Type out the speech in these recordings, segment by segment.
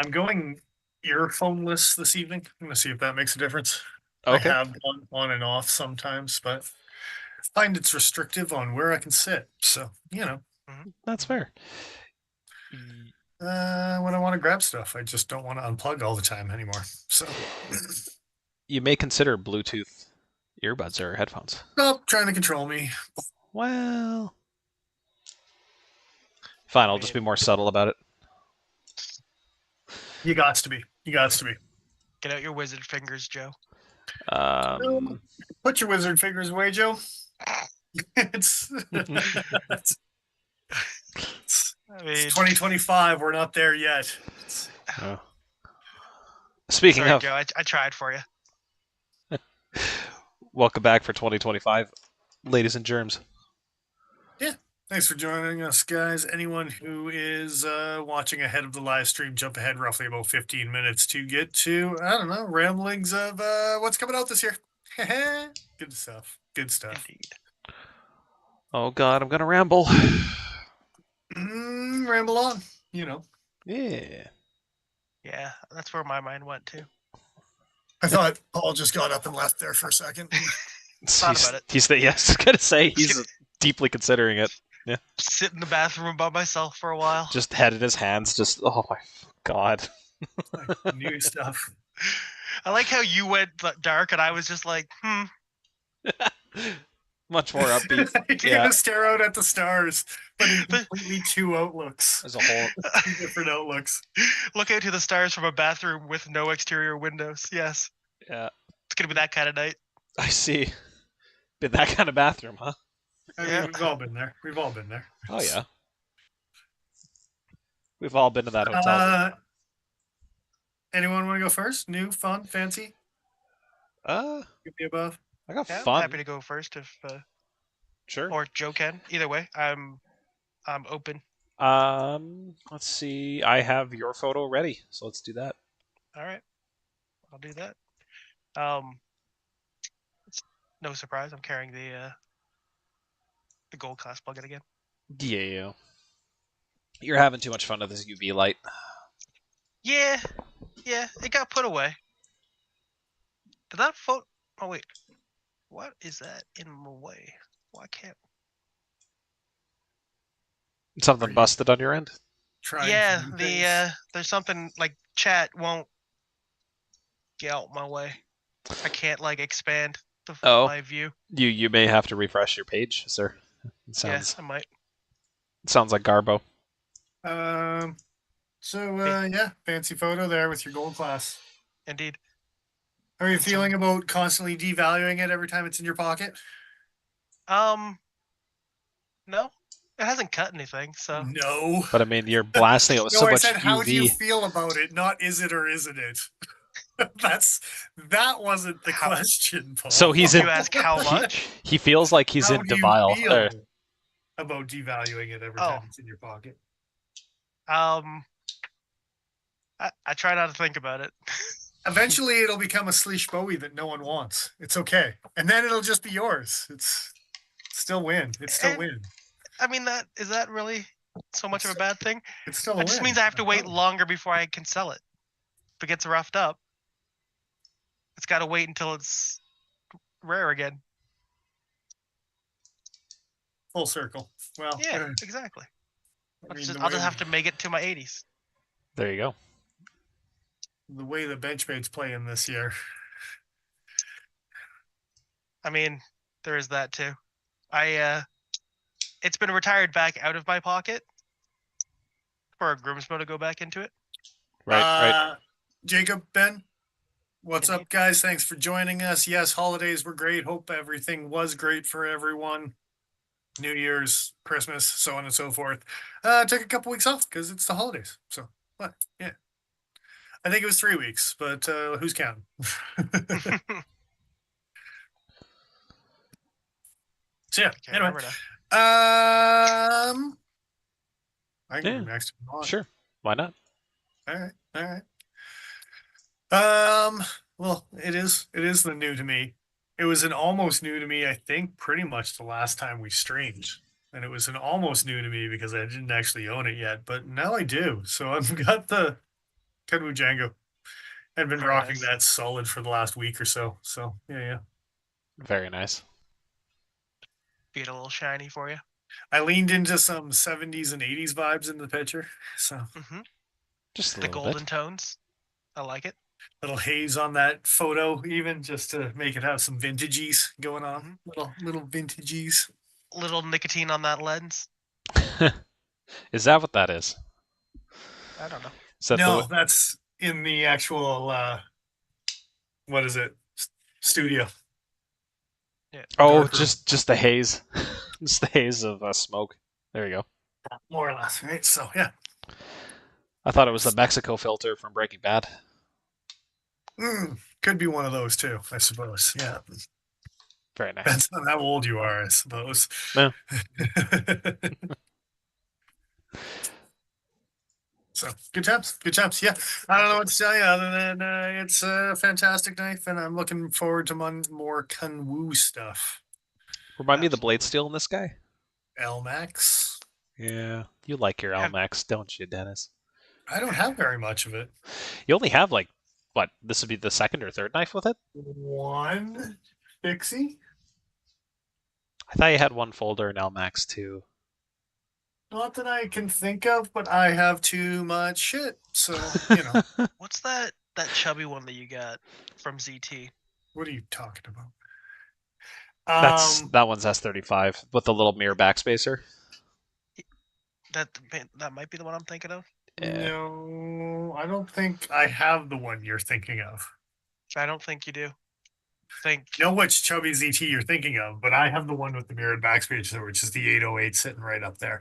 I'm going earphoneless this evening. I'm gonna see if that makes a difference. I Okay, have gone on and off sometimes, but I find it's restrictive on where I can sit. So, Mhm, that's mhm. fair. Y- when I want to grab stuff, I just don't want to unplug all the time anymore. So, You may consider Bluetooth earbuds or headphones. nope, trying to control me. Well, fine. I I'll just mean, be more subtle about it. You got to be. You got to be. get out your wizard fingers, Joe. Um, Put your wizard fingers away, Joe. it's, it's I it's mean, 2025. We're not there yet. oh. Speaking sorry, of, Joe. I tried for you. welcome back for 2025, ladies and germs. Yeah. Thanks for joining us, guys. Anyone who is watching ahead of the live stream, jump ahead roughly about 15 minutes to get to, I don't know, ramblings of what's coming out this year. Good stuff. Good stuff. Indeed. Oh God, I'm gonna ramble. Ramble on, you know. Yeah. Yeah, that's where my mind went to. I thought Paul just got up and left there for a second. Thought about it. He's yes. I was gonna say he's deeply considering it. Yeah. Sit in the bathroom by myself for a while. Just head in his hands. Just oh my God. New stuff. I like how you went dark and I was just like, Much more upbeat. You're Yeah. gonna stare out at the stars, but in completely two outlooks. There's a whole Two different outlooks. Look out to the stars from a bathroom with no exterior windows. Yes. yeah. It's gonna be that kind of night. I see. Been that kind of bathroom, huh? I mean, we've all been there. We've all been there. Oh yeah. We've all been to that hotel. Anyone want to go first? New, fun, fancy? Give me above. I got Yeah, I'm fun. happy to go first if Sure. or Joe can. Either way, I'm open. Let's see. I have your photo ready, so let's do that. All right, I'll do that. It's no surprise. I'm carrying the gold class plugin again. Yeah. You're having too much fun with this UV light. Yeah, it got put away. Did that photo? Oh wait, what is that in the way? Why can't? Something busted on your end? Trying Yeah, new things. there's something like chat won't get out my way. I can't like expand my view. You may have to refresh your page, sir. It Yes, I might. sounds like Garbo. Yeah, fancy photo there with your gold class. Indeed. How are you feeling about constantly devaluing it every time it's in your pocket? No, it hasn't cut anything, so. No. But I mean, you're blasting it with so I much said, how do you UV. feel about it? Not is it or isn't it? that wasn't the question, Paul. So he's You in. ask how much? He feels like he's How in do you Devile. feel about devaluing it every time it's in your pocket? I try not to think about it. Eventually, it'll become a Sleesh Bowie that no one wants. It's okay, and then it'll just be yours. It's still win. It's still win. I mean, is that really so much of a bad thing? It's still a It just win. means I have to wait longer before I can sell it. If it gets roughed up, it's got to wait until it's rare again. Full circle. Well, yeah, exactly. I mean, I'll just have to make it to my 80s. There you go. The way the benchmates playing this year. I mean, there is that too. It's been retired back out of my pocket for a Grimsmo to go back into it. Right. Jacob, Ben, what's Indeed. up, guys? Thanks for joining us. Yes, holidays were great. Hope everything was great for everyone. New Year's, Christmas, so on and so forth. Took a couple weeks off because it's the holidays. So, what? Yeah. I think it was 3 weeks, but who's counting? So yeah, anyway. I can go next. Sure. Why not? All right. Well, it is the new to me. It was an almost new to me, I think, pretty much the last time we streamed. And it was an almost new to me because I didn't actually own it yet, but now I do. So I've got the Kenwu Django. I've been Very rocking nice. that solid for the last week or so. So yeah. Very nice. Be a little shiny for you. I leaned into some 70s and 80s vibes in the picture. So Mm-hmm. Just a The little golden bit. tones. I like it. little haze on that photo, even just to make it have some vintages going on. Mhm. Little vintages. Little nicotine on that lens. Is that what that is? I don't know. Is that No, the that's in the actual what is it? Studio. Yeah. Oh, Dark room. just the haze. Just the haze of smoke. There you go. More or less, right? So yeah. I thought it was the Mexico filter from Breaking Bad. Could be one of those too, I suppose. Yeah. Very nice. Depends on how old you are, I suppose. Yeah. So good times, good times. Yeah, I don't know what to tell you other than it's a fantastic knife, and I'm looking forward to more Kunwu stuff. Remind me of the blade Absolutely. steel in this guy. Elmax. Yeah. You like your Have- Elmax, don't you, Dennis? I don't have very much of it. You only have like what? This would be the second or third knife with it? One fixie. I thought you had one folder in Elmax too. Not that I can think of, but I have too much shit. So you know, What's that chubby one that you got from ZT? what are you talking about? That one's S35 with the little mirror backspacer. That might be the one I'm thinking of. Yeah. No, I don't think I have the one you're thinking of. I don't think you do. Think Know which chubby ZT you're thinking of, but I have the one with the mirrored backspacer, which is the 808 sitting right up there.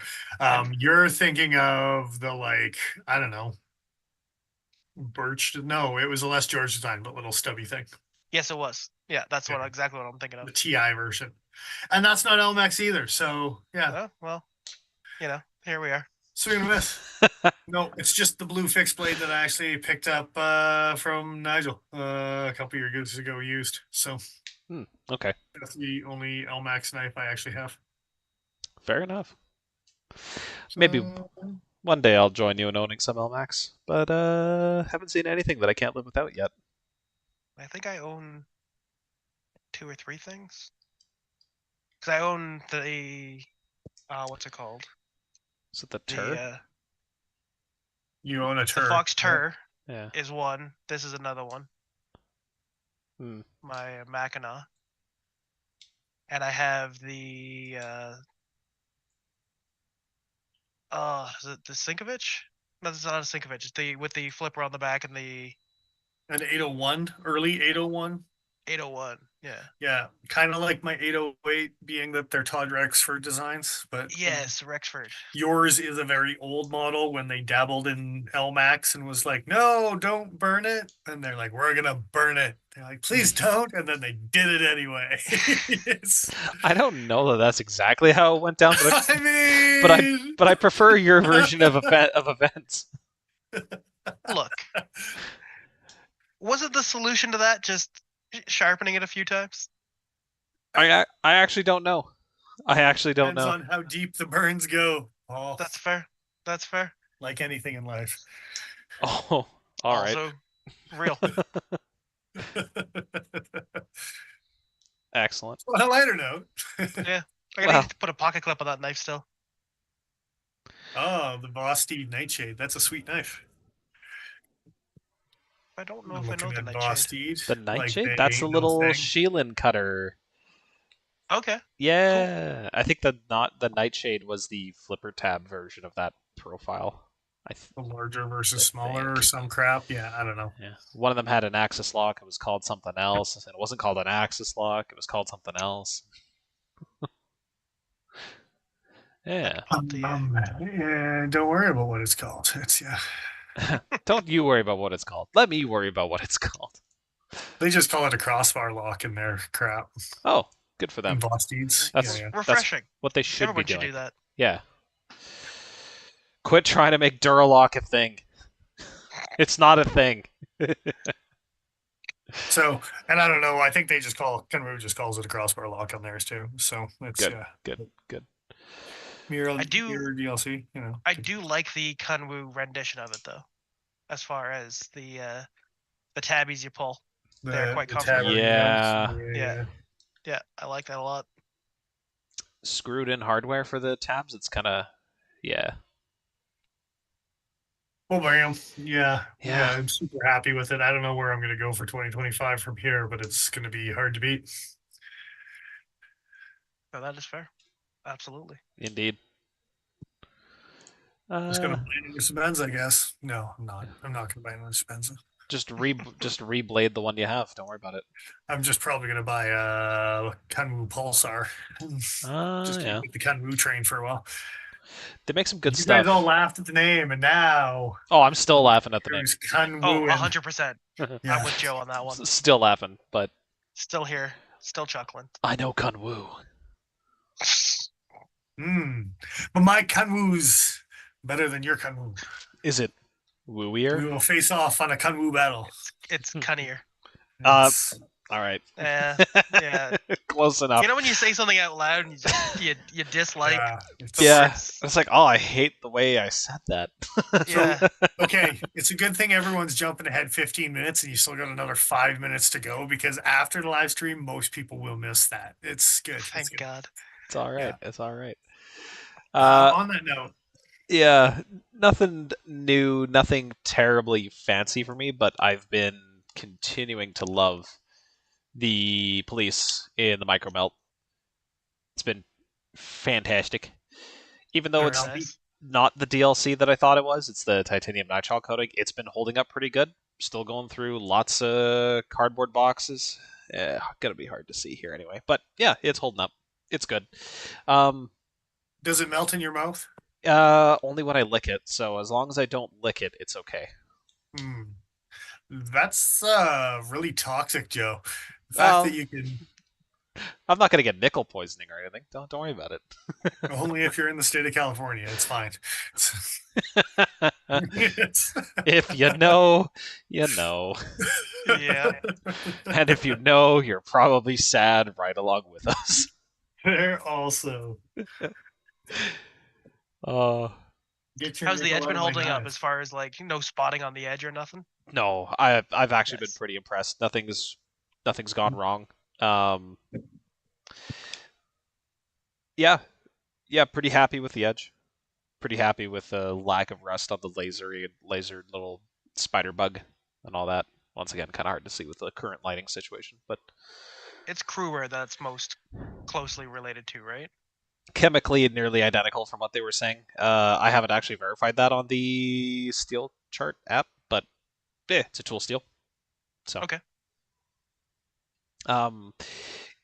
You're thinking of the I don't know, birch. No, it was a less George design, but little stubby thing, yes, it was. Yeah, that's Yeah. exactly what I'm thinking of. the TI version, and that's not LMAX either. So yeah, Oh, well, here we are. swing and a miss. No, it's just the blue fixed blade that I actually picked up from Nigel a couple years ago used. So Okay. that's the only LMAX knife I actually have. Fair enough. So, Maybe one day I'll join you in owning some Elmax, but haven't seen anything that I can't live without yet. I think I own 2 or 3 things. Because I own the what's it called? Is it the The Tur? you own a the Tur. Fox Tur Yeah. is one. This is another one. Hmm. My Mackinac. And I have the is it the Sinkovich? No, this is not a Sinkovich. It's the with the flipper on the back and the An 801, early 801. 801. Yeah. Yeah, kind of like my 808, being that they're Todd Rexford designs, but Yes, Rexford. yours is a very old model when they dabbled in LMAX and was like, no, don't burn it. And they're like, we're going to burn it. They're like, please don't. And then they did it anyway. I don't know that that's exactly how it went down, but I mean, but I prefer your version of events. Look. Wasn't the solution to that just sharpening it a few times? I actually don't know. I actually don't depends know. on how deep the burns go. Oh, That's fair. That's fair. like anything in life. Oh, all right. Also, real. Excellent. On a lighter note. Yeah. I gotta need to put a pocket clip on that knife still. Oh, the Vosteed Nightshade. That's a sweet knife. I don't know I'm if I know looking the at Nightshade. Vosteed. The Like Nightshade? they That's a ain't no little thing. Sheelan cutter. Okay. Yeah, I think the Nightshade was the flipper tab version of that profile. The larger versus I smaller or think. some crap. Yeah, I don't know. Yeah, one of them had an axis lock. It was called something else, and it wasn't called an axis lock. It was called something else. Yeah. Up to you. Yeah, don't worry about what it's called. It's Don't you worry about what it's called. Let me worry about what it's called. they just call it a crossbar lock in their crap. Oh, good for In them. Vosteeds. That's Yeah. Refreshing. what they should Everyone be should doing. do that. Yeah. Quit trying to make Duralock a thing. It's not a thing. So, and I don't know. I think they just Kenwu just calls it a crossbar lock on theirs too. So it's Good. Mirror I do- mirror DLC. I do like the Kunwu rendition of it though. as far as the tabbies you pull. They're The quite the comfortable. tabard Yeah. amps, Yeah. Yeah, I like that a lot. Screwed in hardware for the tabs. It's kind of, yeah. Oh, bam. Yeah. Yeah. I'm super happy with it. I don't know where I'm going to go for 2025 from here, but it's going to be hard to beat. So that is fair. Absolutely. Indeed. Just going to buy another Sebenza, I guess. No, I'm not. I'm not going to buy another Sebenza. Just reblade the one you have. Don't worry about it. I'm just probably going to buy a Kanwu Pulsar. Just Yeah. keep the Kanwu train for a while. They make some good You stuff. guys all laughed at the name, and now Oh, I'm still laughing at the name. there's Kanwu. Oh, and 100%. I'm Yeah. with Joe on that one. Still laughing, but Still here. Still chuckling. I know Kunwu. But my Kanwu's better than your Kanwu. Is it We wooier? will face off on a Kanwu battle. It's cunnier. It's- All right. Yeah. Close enough. You know when you say something out loud and you dislike yeah, the Yeah. words? It's like, oh, I hate the way I said that. Yeah. Okay, it's a good thing everyone's jumping ahead 15 minutes and you still got another 5 minutes to go because after the live stream, most people will miss that. It's good. It's Thank good. God. It's all right. Yeah. It's all right. On that note, Yeah, nothing new, nothing terribly fancy for me, but I've been continuing to love the police in the micro melt. It's been fantastic. Even though They're it's out. Nice. not the DLC that I thought it was, it's the titanium nitrile coating. It's been holding up pretty good. Still going through lots of cardboard boxes. Gonna be hard to see here anyway, but yeah, it's holding up. It's good. Does it melt in your mouth? Only when I lick it. So as long as I don't lick it, it's okay. Hmm. That's really toxic, Joe. The fact Well, that you can I'm not gonna get nickel poisoning or anything. Don't worry about it. only if you're in the state of California, it's fine. It's- If you know, you know. Yeah. And if you know, you're probably sad right along with us. They're also get your How's the nickel edge out been of my holding up knife. as far as like no spotting on the edge or nothing? No, I've actually been Nice. pretty impressed. Nothing's gone wrong. Yeah, pretty happy with the edge. Pretty happy with the lack of rust on the laser little spider bug and all that. Once again, kind of hard to see with the current lighting situation, but It's crewwear that's most closely related to, right? chemically nearly identical from what they were saying. I haven't actually verified that on the Steel Chart app, but it's a tool steel. So Okay.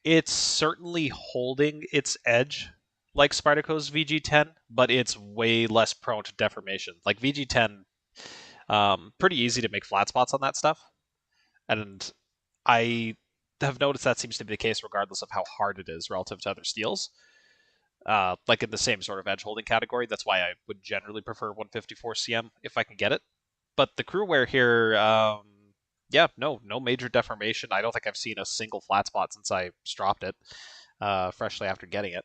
It's certainly holding its edge like Spyderco's VG10, but it's way less prone to deformation. Like VG10, pretty easy to make flat spots on that stuff, and I have noticed that seems to be the case regardless of how hard it is relative to other steels. Like in the same sort of edge holding category. That's why I would generally prefer 154 CM if I can get it. But the crewwear here, no major deformation. I don't think I've seen a single flat spot since I stropped it freshly after getting it.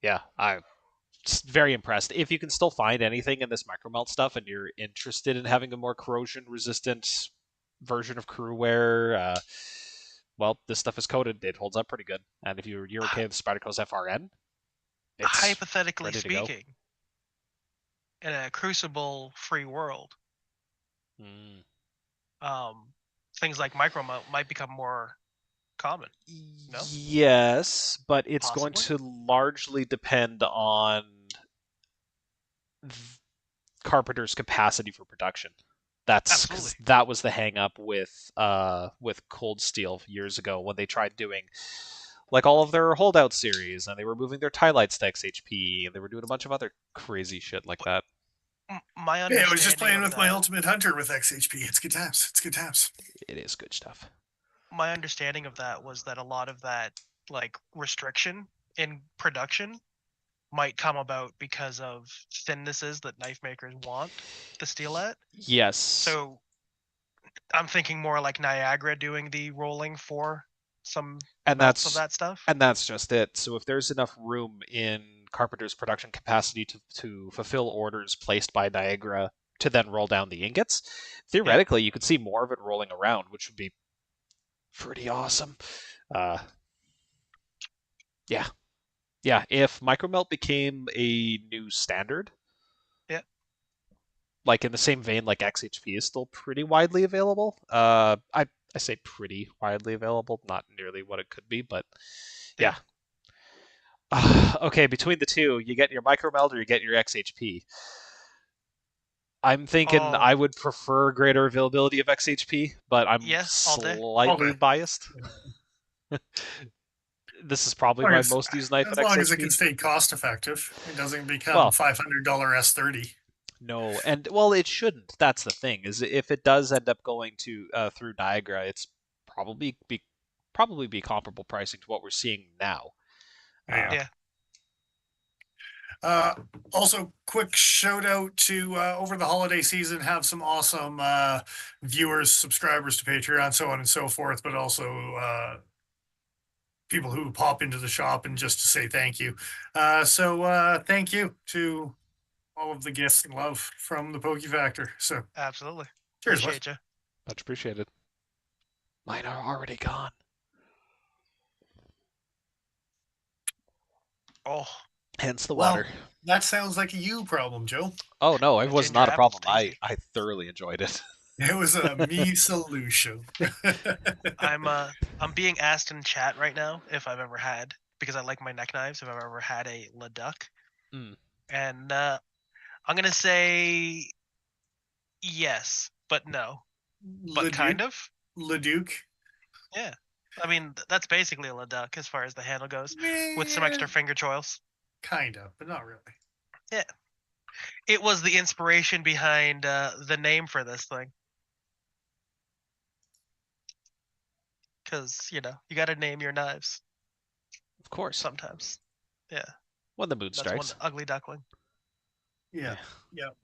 Yeah, I'm just very impressed. If you can still find anything in this micromelt stuff and you're interested in having a more corrosion resistant version of crewwear, well, this stuff is coated. It holds up pretty good. And if you're okay with Spyderco's FRN, it's Hypothetically ready to go. speaking, in a crucible-free world, things like micromelt might become more common. No? Yes, but it's going Possibly? to largely depend on Carpenter's capacity for production. That's 'cause Absolutely. that was the hang up with Cold Steel years ago when they tried doing like all of their holdout series and they were moving their tie lights to XHP and they were doing a bunch of other crazy shit like that. My Hey, understanding I was just playing of with my that- Ultimate Hunter with XHP. It's good times. It's good times. It is good stuff. My understanding of that was that a lot of that like restriction in production might come about because of thinnesses that knife makers want the steel at. Yes. So I'm thinking more like Niagara doing the rolling for some and melts that's of that stuff. And that's just it. So if there's enough room in Carpenter's production capacity to fulfill orders placed by Niagara to then roll down the ingots. Theoretically, you could see more of it rolling around, which would be pretty awesome. Yeah. Yeah, if micromelt became a new standard, Yeah. like in the same vein, like XHP is still pretty widely available. I say pretty widely available, not nearly what it could be, but yeah. Okay, between the two, you get your micromelt or you get your XHP. I'm thinking I Oh, would prefer greater availability of XHP, but I'm yeah, all day. slightly day. biased. This is probably my most used knife at As long as it XHP. can stay cost effective, it doesn't become Well, $500 S30. no, and well, it shouldn't. That's the thing. Is if it does end up going to through Niagara, it's probably be comparable pricing to what we're seeing now. Yeah. Yeah. Also, quick shout out to over the holiday season, have some awesome viewers, subscribers to Patreon, so on and so forth, but also people who pop into the shop and just to say thank you. So thank you to all of the gifts and love from the Pokey Factor. So Absolutely. cheers, Appreciate you. Much appreciated. Mine are already gone. Oh, Hence the Well, water. that sounds like a you problem, Joe. Oh no, it the was ginger not a apple's problem. tasty. I thoroughly enjoyed it. It was a me solution. I'm being asked in chat right now if I've ever had, because I like my neck knives, if I've ever had a Leduc. Mm. And I'm gonna say yes, but no. But kind of. Leduc. Yeah. I mean, that's basically a Leduc as far as the handle goes, with some extra finger choils. Kind of, but not really. Yeah. It was the inspiration behind the name for this thing. Because, you gotta name your knives Of course. sometimes. Yeah. When the mood That's strikes. one ugly duckling. Yeah.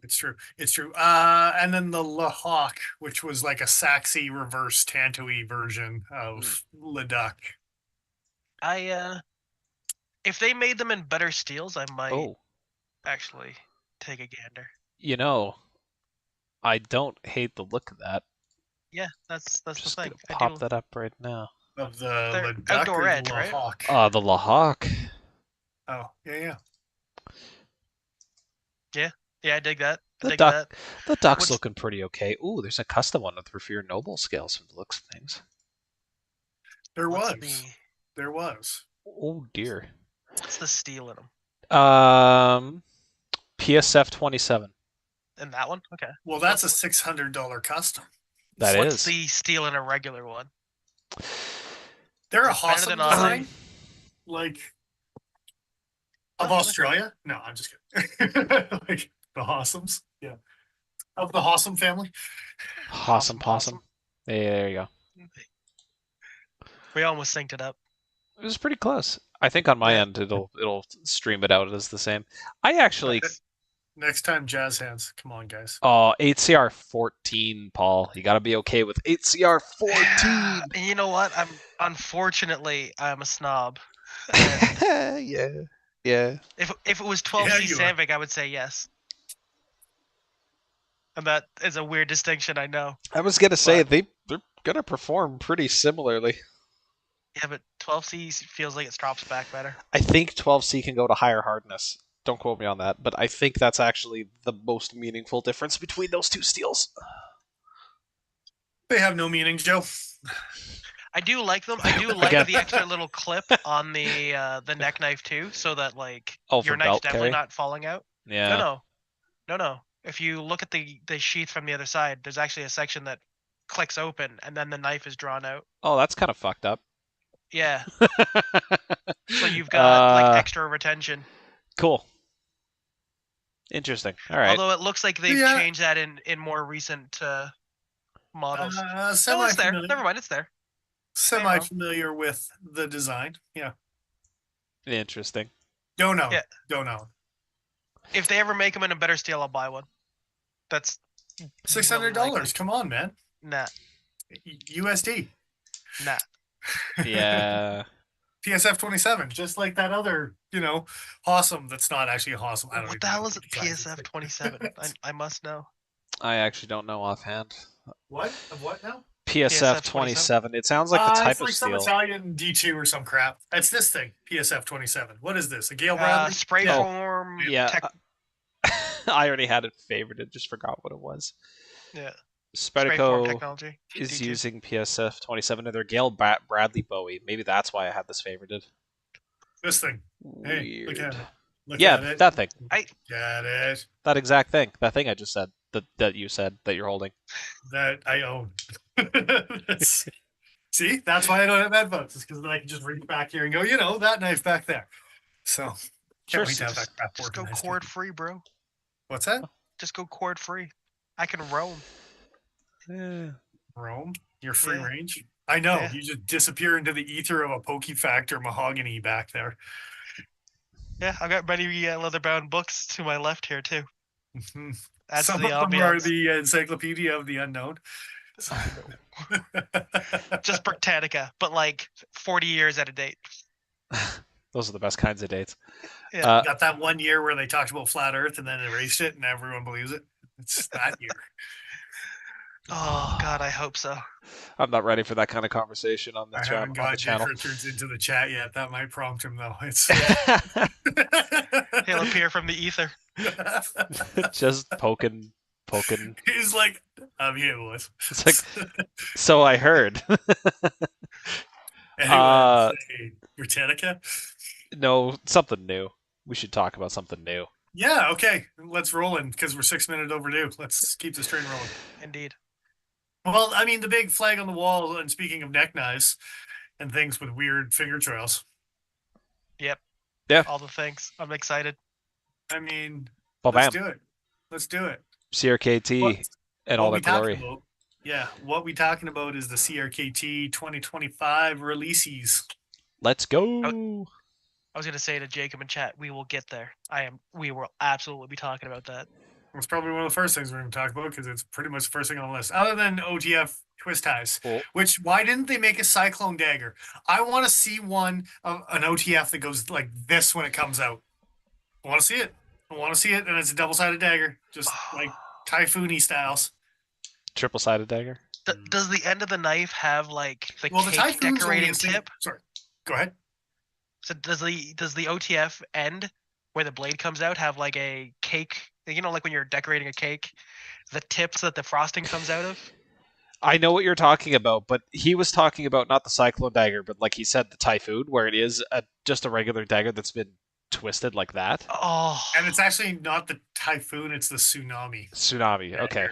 It's true. It's true. And then the La Hawk, which was like a Saxy reverse Tantoy version of Leduc. If they made them in better steels, I might Oh, actually take a gander. I don't hate the look of that. Yeah, that's the Just thing. gonna pop that up right now. Of the They're Leduc outdoor or edge, the La right? Hawk? The La Hawk. Oh, yeah. Yeah, I dig that. I The dig duck. that. The duck's What's- looking pretty okay. Ooh, there's a custom one with Revere Noble scales from the looks of things. There What's was. There was. Oh dear. What's the steel in them? PSF 27. In that one? Okay. Well, that's a $600 custom. What's the steel in a regular one? They're a Is it better awesome than Aussie? design. Like of Australia? No, I'm just kidding. Like the Hossums. Yeah. Of the Hossum family. Hossum Possum. There you go. We almost synced it up. It was pretty close. I think on my end it'll stream it out as the same. I actually Next time, jazz hands. Come on, guys. 8CR 14, Paul. You gotta be okay with 8CR 14. You know what? Unfortunately I'm a snob. Yeah. If it was 12C you are. Sandvik, I would say yes. And that is a weird distinction, I know. I was gonna say they're gonna perform pretty similarly. Yeah, but 12C feels like it drops back better. I think 12C can go to higher hardness. Don't quote me on that, but I think that's actually the most meaningful difference between those two steels. They have no meaning, Joe. I do like them. I do like the extra little clip on the neck knife too, so that like your knife's definitely not falling out. Yeah. No. If you look at the sheath from the other side, there's actually a section that clicks open and then the knife is drawn out. Oh, that's kind of fucked up. Yeah. So you've got like extra retention. Cool. Interesting. All right. Although it looks like they've changed that in more recent models. No, it's there. Never mind, it's there. Semi-familiar with the design. Yeah. Interesting. Don't know. If they ever make them in a better steel, I'll buy one. That's $600. Come on, man. Nah. USD. Nah. Yeah. PSF 27, just like that other, Hossum that's not actually a Hossum. What the hell is a PSF 27? I must know. I actually don't know offhand. What? Of what now? PSF PSF 27. It sounds like the It's type of like some steel. Italian D2 or some crap. It's this thing, PSF 27. What is this? A Gale Bradley? Spray Yeah. form. Yeah. Tech, I already had it favorited. Just forgot what it was. yeah. Spray form Spyderco technology. is D2. using PSF 27 in their Gale Bradley Bowie. Maybe that's why I had this favorited. This thing. Hey, look Weird. at it. Look Yeah, at it. that thing. Got it. That exact thing. That thing I just said. That you said that you're holding. That I own. See, that's why I don't have headphones. It's because then I can just reach back here and go, that knife back there. So Sure. can't wait to have that crap Just go organized. cord free, bro. What's that? Just go cord free. I can roam. Yeah. Rome? You're free Yeah. range? I know. Yeah. You just disappear into the ether of a Pokey Factor mahogany back there. Yeah, I've got many leather-bound books to my left here too. Adds Some to the of them are ambiance. the Encyclopedia of the Unknown. Just Britannica, but like 40 years out of date. Those are the best kinds of dates. Yeah. Got that 1 year where they talked about flat Earth and then erased it, and everyone believes it. It's that year. Oh God, I hope so. I'm not ready for that kind of conversation on the, I channel, haven't on the got Jake channel. Richards into the chat yet. That might prompt him though. It's He'll appear from the ether. Just poking. He's like, I'm here, boys. It's like, so I heard. Anyway, Britannica. No, something new. We should talk about something new. Yeah, okay. Let's roll in because we're 6 minutes overdue. Let's keep this train rolling. Indeed. Well, I mean, the big flag on the wall, and speaking of neck knives and things with weird finger trails. Yep. Yeah. All the things. I'm excited. I mean, Well, let's bam. do it. Let's do it. CRKT and all that glory. Yeah, what we talking about is the CRKT 2025 releases. Let's go. I was gonna say to Jacob in chat, we will get there. We will absolutely be talking about that. It's probably one of the first things we're going to talk about because it's pretty much the first thing on the list, other than OTF twist ties. Cool. Which, why didn't they make a Cyclone Dagger? I want to see one of an OTF that goes like this when it comes out. I want to see it. And it's a double-sided dagger, just like Typhoon-y styles. Triple-sided dagger. Does the end of the knife have like the Well, the cake Typhoon's only decorating a single- tip? Sorry, go ahead. So does the OTF end where the blade comes out have like a cake? You know, like when you're decorating a cake, the tips that the frosting comes out of. I know what you're talking about, but he was talking about not the Cyclone Dagger, but like he said, the Typhoon, where it is just a regular dagger that's been twisted like that. Oh. And it's actually not the Typhoon; it's the Tsunami. Tsunami. Dagger. Okay.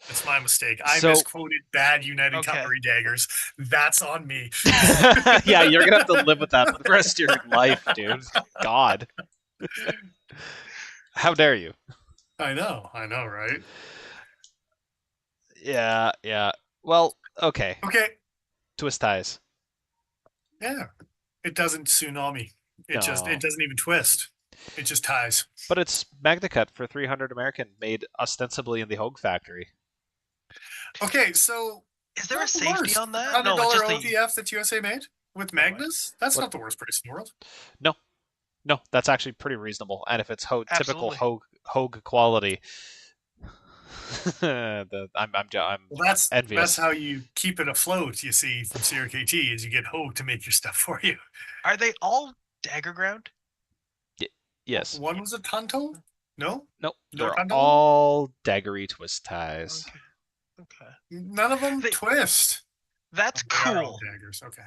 That's my mistake. I So- misquoted bad United Okay. Cutlery daggers. That's on me. Yeah, you're gonna have to live with that for the rest of your life, dude. God. How dare you? I know, right? Yeah. Well, okay. Okay. Twist ties. Yeah. It doesn't tsunami. It No. doesn't even twist. It just ties. But it's MagnaCut for 300 American, made ostensibly in the Hogue factory. Okay, so Is there a not the safety worst. on that? $100 No, it's just the. OTF that's USA made with Magnus? That's What? not the worst price in the world. No, that's actually pretty reasonable. And if it's typical Absolutely. Hogue quality, I'm Well, that's envious. how you keep it afloat, you see, from CRKT, is you get Hogue to make your stuff for you. Are they all dagger ground? Yes. One was a Tonto? No? Nope. No They're Tonto? all daggery twist ties. Okay. None of them They- twist. That's They are all cool. daggers. Okay.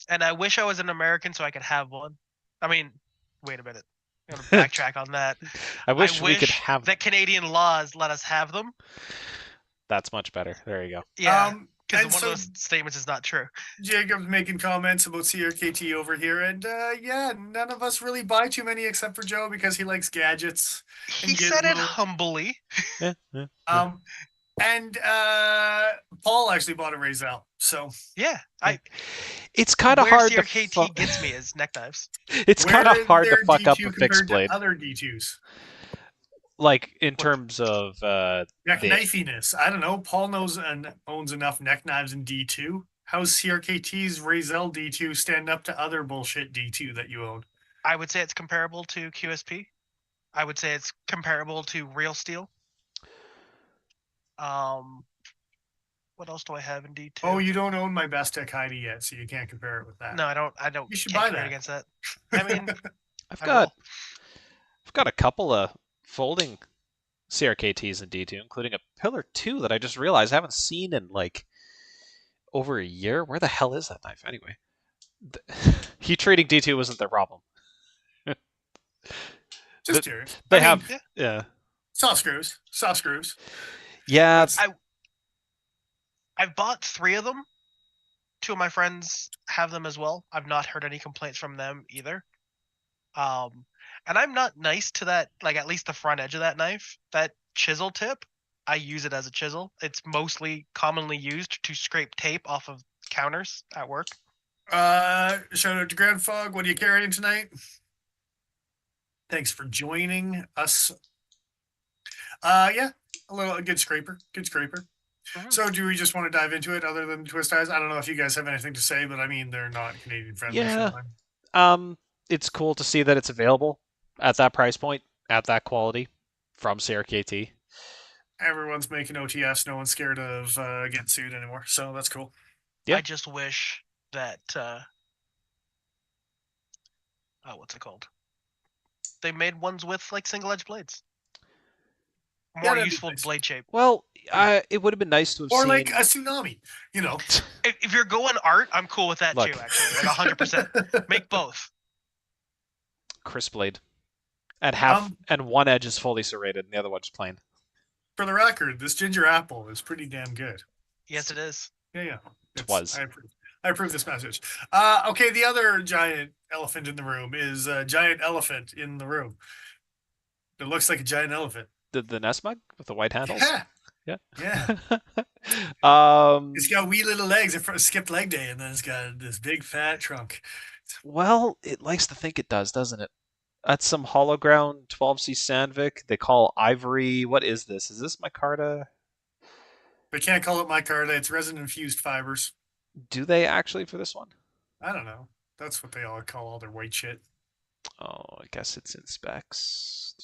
And I wish I was an American so I could have one. I mean, wait a minute. I'm gonna backtrack on that. I wish we could have. that Canadian laws let us have them. That's much better. There you go. Yeah, because and one so of those statements is not true. Jacob's making comments about CRKT over here, and yeah, none of us really buy too many except for Joe because he likes gadgets. He And said it Gizmo. humbly. Yeah. And Paul actually bought a Razel, so Yeah, It's kind of where hard to. CRKT gets me is neck knives. It's where kind of is hard to their fuck up D2 a fixed compared to blade. other D2s. Like in terms of Neck the- knifiness. I don't know. Paul knows and owns enough neck knives in D2. How's CRKT's Razel D2 stand up to other bullshit D2 that you own? I would say it's comparable to QSP. I would say it's comparable to Real Steel. What else do I have in D2? Oh, you don't own my Best Tech Heidi yet, so you can't compare it with that. No, I don't. I don't. You should Can't buy compare it that. against that. I mean, I've I got will. I've got a couple of folding CRKTs in D2, including a Pillar 2 that I just realized I haven't seen in like over a year. Where the hell is that knife anyway? Heat treating D2 wasn't their problem. Just curious. They I mean, have yeah. soft screws. Soft screws. Yeah, That's I've bought 3 of them. 2 of my friends have them as well. I've not heard any complaints from them either. And I'm not nice to that, like at least the front edge of that knife. That chisel tip, I use it as a chisel. It's mostly commonly used to scrape tape off of counters at work. shout out to Grand Fog. What are you carrying tonight? Thanks for joining us. Yeah, a good scraper. Good scraper. Mhm. So do we just want to dive into it other than twist ties? I don't know if you guys have anything to say, but I mean they're not Canadian friendly, yeah. so It's cool to see that it's available at that price point, at that quality from CRKT. everyone's making OTS. No one's scared of getting sued anymore, so that's cool. Yeah. I just wish that what's it called? They made ones with like single edge blades. More that'd be useful nice. blade shape. Well, it would have been nice to have Or seen. like a tsunami, you know. If you're going art, I'm cool with that Look. too. Actually, like 100%. Make both. Crisp blade, and half and one edge is fully serrated, and the other one's plain. For the record, this ginger apple is pretty damn good. Yes, it is. Yeah. It was. I approve this message. Okay, the other giant elephant in the room is a giant elephant in the room. It looks like a giant elephant. The Nest mug with the white handles. Yeah. Yeah. It's got wee little legs in front of skipped leg day, and then it's got this big fat trunk. Well, it likes to think it does, doesn't it? That's some hollow ground 12C Sandvik. They call ivory. What is this? Is this micarta? They can't call it micarta. It's resin infused fibers. Do they actually for this one? I don't know. That's what they all call all their white shit. Oh, I guess it's in specs.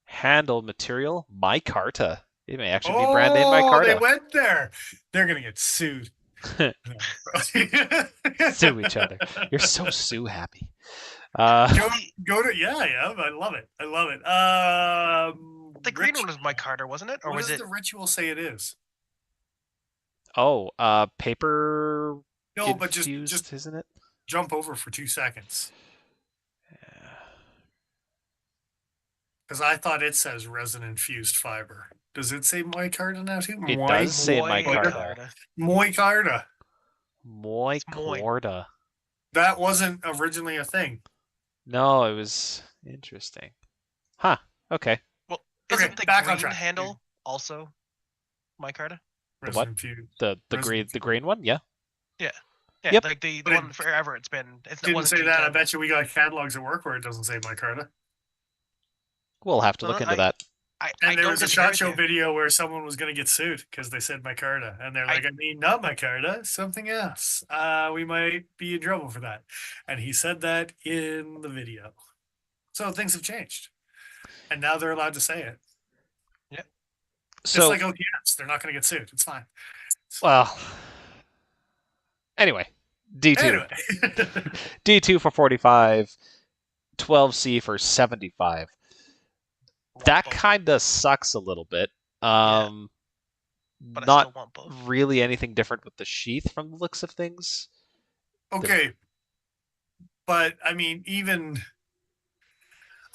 Handle material micarta. It may actually be brand name micarta. They went there. They're gonna get sued. Sue each other. You're so Sue happy. Go to yeah. I love it. The green one was micarta, wasn't it? Or what was does it? the ritual say it is? Oh, paper. No, but infused, just isn't it? Jump over for 2 seconds. Yeah. Because I thought it says resin infused fiber. Does it say micarta now too? It does say micarta. Micarta. Micarta. That wasn't originally a thing. No, it was interesting. Huh. Okay. Well, Okay, isn't the back on green track. handle also micarta? The what? The green one? Yeah. Yeah, Yep. like the But it one forever. It didn't wasn't say that. I G10. bet you we got catalogs at work where it doesn't say micarta. We'll have to look into that. And there was a disagree SHOT with Show you. video where someone was going to get sued because they said micarta, and they're like, I mean, not micarta, something else. We might be in trouble for that. And he said that in the video. So things have changed, and now they're allowed to say it. Yeah. Just So, like OTS, they're not going to get sued. It's fine. well. Anyway, D2. Anyway. D2 for 45, 12C for 75. That both. kind of sucks a little bit. But I Not still want both. really anything different with the sheath from the looks of things. Okay. But I mean, even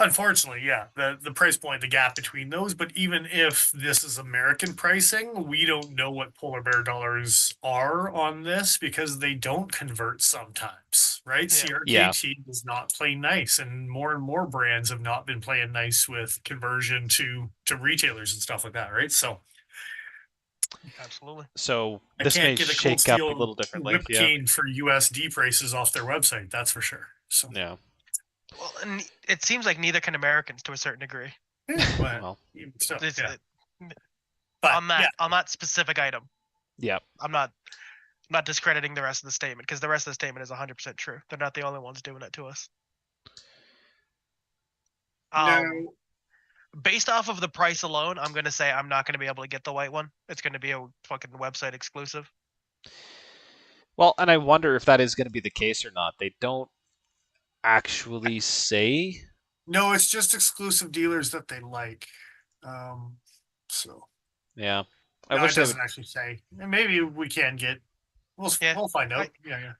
unfortunately, yeah, the price point, the gap between those. But even if this is American pricing, we don't know what polar bear dollars are on this because they don't convert sometimes, right? Yeah. CRKT does not play nice, and more brands have not been playing nice with conversion to retailers and stuff like that, right? So Absolutely. So I this may can't get a Cold shake up a Steel little differently. whip Yeah. cane for USD prices off their website, that's for sure. So Yeah. Well, and it seems like neither can Americans to a certain degree. Well, even still, It's- yeah. it- But, on that specific item, yeah. I'm not discrediting the rest of the statement because the rest of the statement is 100% true. They're not the only ones doing it to us. No. Based off of the price alone, I'm gonna say I'm not gonna be able to get the white one. It's gonna be a fucking website exclusive. Well, and I wonder if that is going to be the case or not. They don't actually say. No, it's just exclusive dealers that they like. So Yeah. I no, it wish they would. doesn't actually say. And maybe we can get. Yeah. We'll find I, out. Yeah.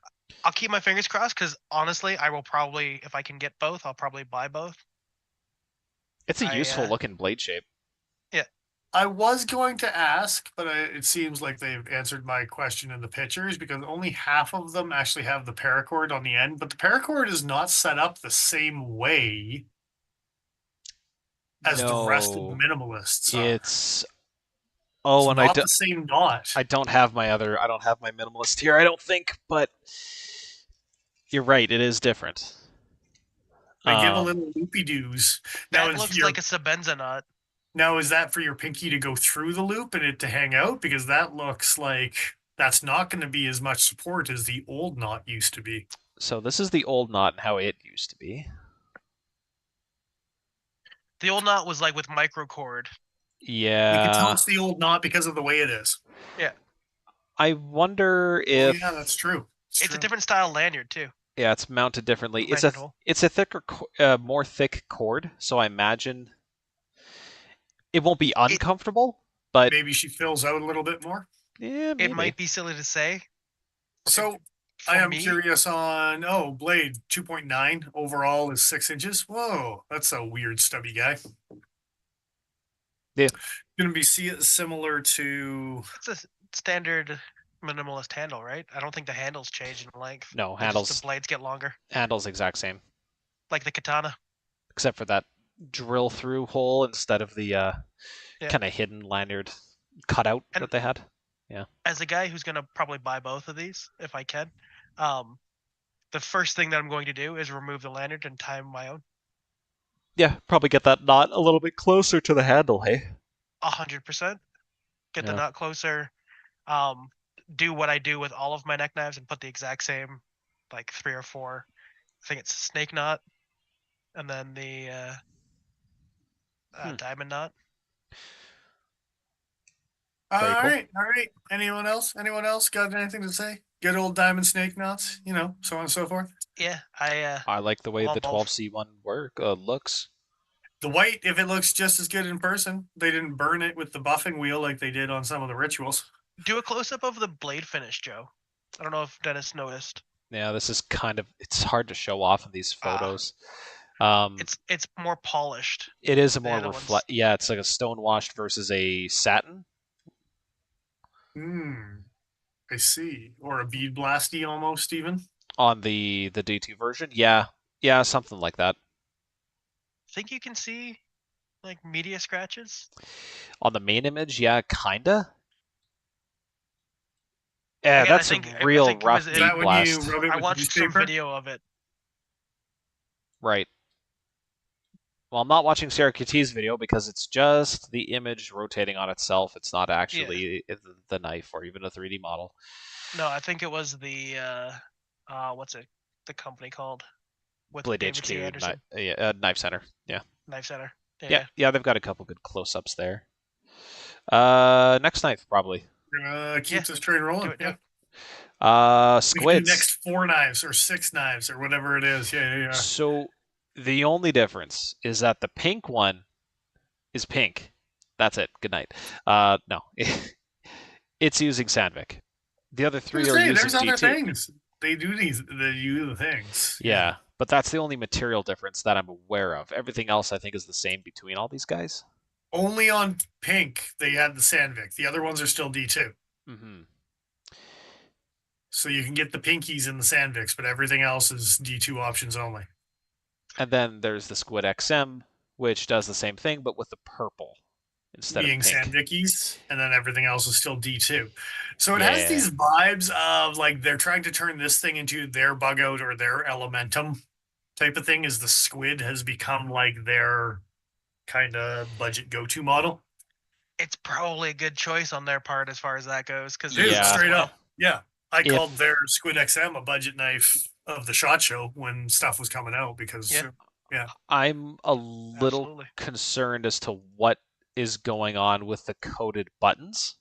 I'll keep my fingers crossed because honestly, I will probably, if I can get both, I'll probably buy both. It's a I useful looking blade shape. yeah. I was going to ask, but it seems like they've answered my question in the pictures because only half of them actually have the paracord on the end, but the paracord is not set up the same way as the rest of the No, minimalists are. it's It's and not the same knot. I don't have my minimalist here. I don't think, but you're right. It is different. They give a little loopy doos. Now That is looks your like a Sabenza knot. now is that for your pinky to go through the loop and it to hang out? Because that looks like that's not going to be as much support as the old knot used to be. So this is the old knot and how it used to be. The old knot was like with microcord. We can tell Yeah. it's the old knot because of the way it is. Yeah. I wonder Oh, if yeah, that's true. It's true. a different style lanyard too. yeah, it's mounted differently. Lanyard hole. It's a thicker, more thick cord, so I imagine it won't be uncomfortable. But Maybe she fills out a little bit more. yeah, maybe. It might be silly to say. So For I am me, curious on blade 2.9 overall is 6 inches. Whoa, that's a weird stubby guy. Yeah. Gonna be similar to it's a standard minimalist handle, right? I don't think the handles change in length. No, The blades get longer, handles exact same, like the katana. except for that drill through hole instead of the Yeah. kind of hidden lanyard cutout And- that they had. As a guy who's gonna probably buy both of these if I can, the first thing that I'm going to do is remove the lanyard and tie my own. Yeah, probably get that knot a little bit closer to the handle, hey? 100%. Get the Yeah. knot closer. Do what I do with all of my neck knives and put the exact same, like 3 or 4. I think it's snake knot, and then the diamond knot. Very cool. all right. Anyone else got anything to say? Good old diamond snake knots, so on and so forth. Yeah, I like the way love the both. 12C one looks. The white, if it looks just as good in person, they didn't burn it with the buffing wheel like they did on some of the rituals. Do a close up of the blade finish, Joe. I don't know if Dennis noticed. Yeah, this is it's hard to show off in these photos. It's more polished. It is a the more other ones. yeah, it's like a stone washed versus a satin. I see. Or a bead blasty almost even. On the D2 version. Yeah, something like that. Think you can see like media scratches? On the main image, yeah, kinda. Yeah, Again, that's I a think real it rough was- Is it- that bead when you blast. rub it I with watched some newspaper? video of it. Right. Well, I'm not watching CRKT's video because it's just the image rotating on itself. It's not actually the knife or even a 3D model. No, I think it was the what's it? The company called with Blade David T. HQ, Anderson, Knife Center. Yeah. Knife Center. Yeah, they've got a couple good close-ups there. Next knife probably. We're gonna keep Yeah. this train rolling. Do it. Yeah. We can do Squids. next 4 knives or 6 knives or whatever it is. Yeah. So the only difference is that the pink one is pink. That's it. Good night. No, it's using Sandvik. The other three are using there's other D2. things. They do the things. Yeah, but that's the only material difference that I'm aware of. Everything else I think is the same between all these guys. Only on pink they had the Sandvik. The other ones are still D2. Mm-hmm. So you can get the pinkies and the Sandviks, but everything else is D2 options only. And then there's the Squid XM, which does the same thing, but with the purple instead Being of pink. Sandvikies, and then everything else is still D2. So it has these vibes of like they're trying to turn this thing into their bug out or their elementum type of thing, as the squid has become like their kind of budget go-to model. It's probably a good choice on their part as far as that goes. Because Straight up. Yeah. I called their Squid XM a budget knife of the SHOT Show when stuff was coming out because I'm a little Absolutely. concerned as to what is going on with the coded buttons.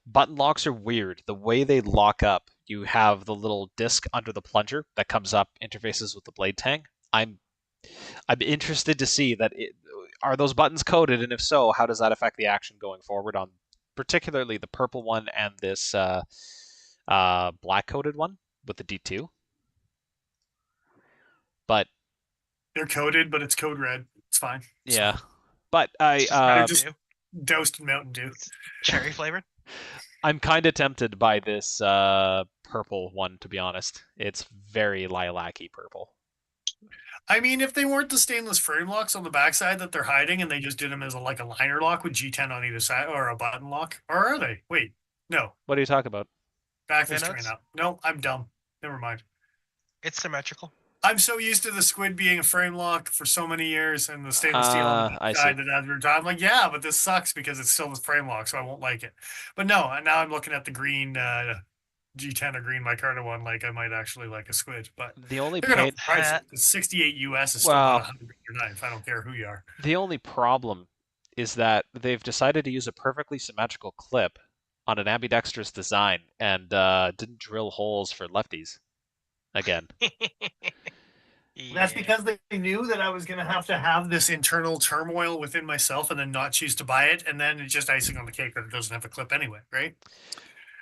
Button locks are weird. The way they lock up, you have the little disc under the plunger that comes up, interfaces with the blade tang. I'm interested to see that are those buttons coded, and if so, how does that affect the action going forward on particularly the purple one and this black coded one with the D2. But They're coded, but it's code red. It's fine. yeah, So but It's just they're Mountain just Dew. doused in Mountain Dew. It's cherry flavored. I'm kind of tempted by this purple one, to be honest. It's very lilac-y purple. I mean, if they weren't the stainless frame locks on the backside that they're hiding, and they just did them as like a liner lock with G10 on either side or a button lock, or are they? Wait, no. What are you talking about? Back this Yeah, no, train it's- up. No, I'm dumb. Never mind. It's symmetrical. I'm so used to the squid being a frame lock for so many years and the stainless steel on the I see. side that as we're talking, I'm like, yeah, but this sucks because it's still the frame lock, so I won't like it. But no, and now I'm looking at the green G10 or green micarta one, like I might actually like a squid. But The only they're gonna pain, price it because 68 US is still well, not 100 your knife. I don't care who you are. the only problem is that they've decided to use a perfectly symmetrical clip on an ambidextrous design and didn't drill holes for lefties again. That's Yeah. because they knew that I was going to have this internal turmoil within myself and then not choose to buy it. And then it's just icing on the cake that it doesn't have a clip anyway, right?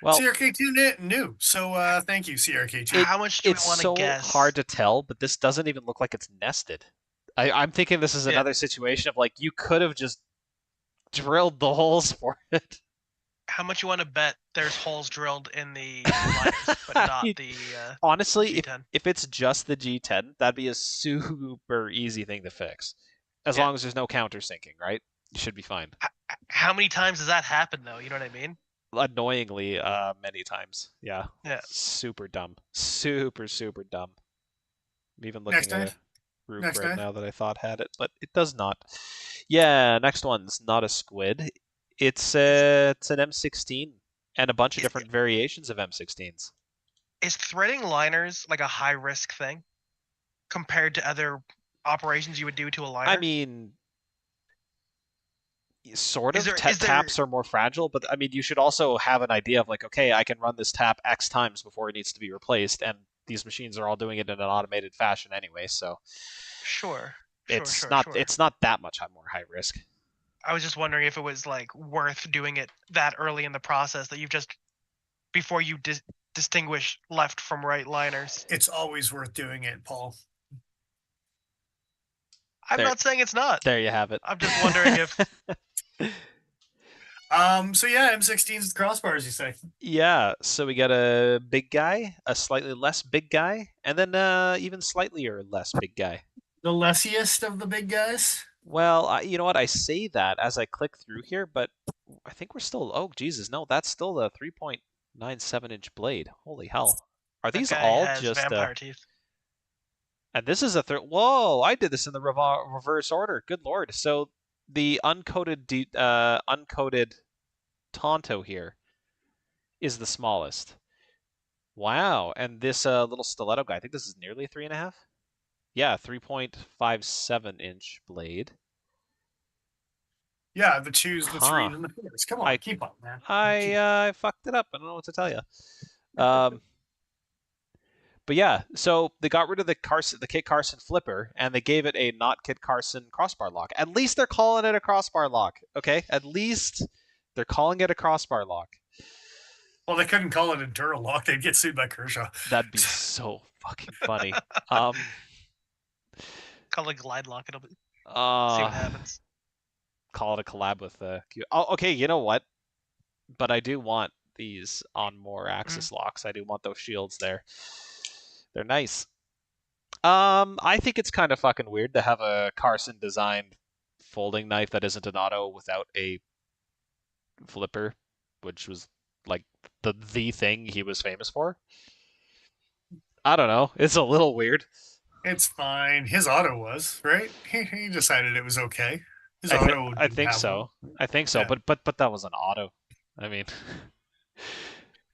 Well, CRK2 new. So thank you, CRK2. How much do we it's want to so guess? hard to tell, but this doesn't even look like it's nested. I'm thinking this is Yeah. another situation of like you could have just drilled the holes for it. How much you want to bet there's holes drilled in the liners, but not the Honestly, G10? if it's just the G10, that'd be a super easy thing to fix. As Yeah. long as there's no countersinking, right? You should be fine. How many times does that happen though? You know what I mean? Annoyingly, many times. Yeah. Yeah. Super dumb. Super dumb. I'm even Next looking at knife. a roof Next right knife. now that I thought had it, but it does not. Yeah, next one's not a squid. It's an M16 and a bunch of Is- different variations of M16s. Is threading liners like a high risk thing compared to other operations you would do to a liner? I mean, sort Is of. there- is there- Taps are more fragile, but I mean, you should also have an idea of like, okay, I can run this tap X times before it needs to be replaced, and these machines are all doing it in an automated fashion anyway, so Sure. it's Sure. it's not that much more high risk. I was just wondering if it was like worth doing it that early in the process that you've just before you distinguish left from right liners. It's always worth doing it, Paul. I'm There- not saying it's not. There you have it. I'm just wondering if So yeah, M16s with crossbars, you say? Yeah, so we got a big guy, a slightly less big guy, and then even slightly or less big guy. The lessiest of the big guys. Well, you know what? I say that as I click through here, but I think we're still. Oh, Jesus, no, that's still the 3.97-inch blade. Holy hell! Are that these guy all has just? vampire teeth. And this is a third. Whoa! I did this in the reverse order. Good lord! So the uncoated Tonto here is the smallest. Wow! And this little stiletto guy. I think this is nearly 3.5. Yeah, 3.57-inch blade. Yeah, the twos, the Huh. threes, and the fours. Come on, I- keep up, man. I fucked it up. I don't know what to tell you. But yeah, so they got rid of the Kit Carson flipper, and they gave it a not Kit Carson crossbar lock. At least they're calling it a crossbar lock, okay? At least they're calling it a crossbar lock. Well, they couldn't call it a Duralock. They'd get sued by Kershaw. That'd be so fucking funny. Call it glide lock. It'll be, see what Uh, happens. call it a collab with Oh, okay, you know what? But I do want these on more axis locks. I do want those shields there. They're nice. I think it's kind of fucking weird to have a Carson designed folding knife that isn't an auto without a flipper, which was like the thing he was famous for. I don't know. It's a little weird. It's fine. His auto was right. He decided it was okay. His I auto. think so. I think so. Yeah. But that was an auto. I mean,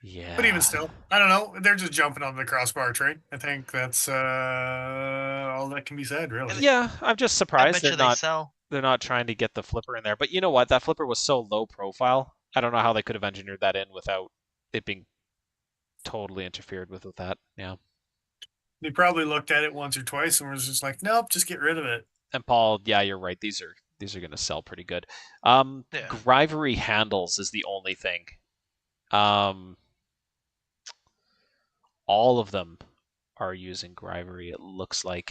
Yeah. But even still, I don't know. They're just jumping on the crossbar train. I think that's all that can be said, really. Yeah, I'm just I surprised bet you they sell. they're not trying to get the flipper in there. But you know what? That flipper was so low profile. I don't know how they could have engineered that in without it being totally interfered with that. Yeah. They probably looked at it once or twice and was just like, nope, just get rid of it. And Paul, yeah, you're right. These are going to sell pretty good. Yeah. Grivery handles is the only thing. All of them are using Grivery, it looks like.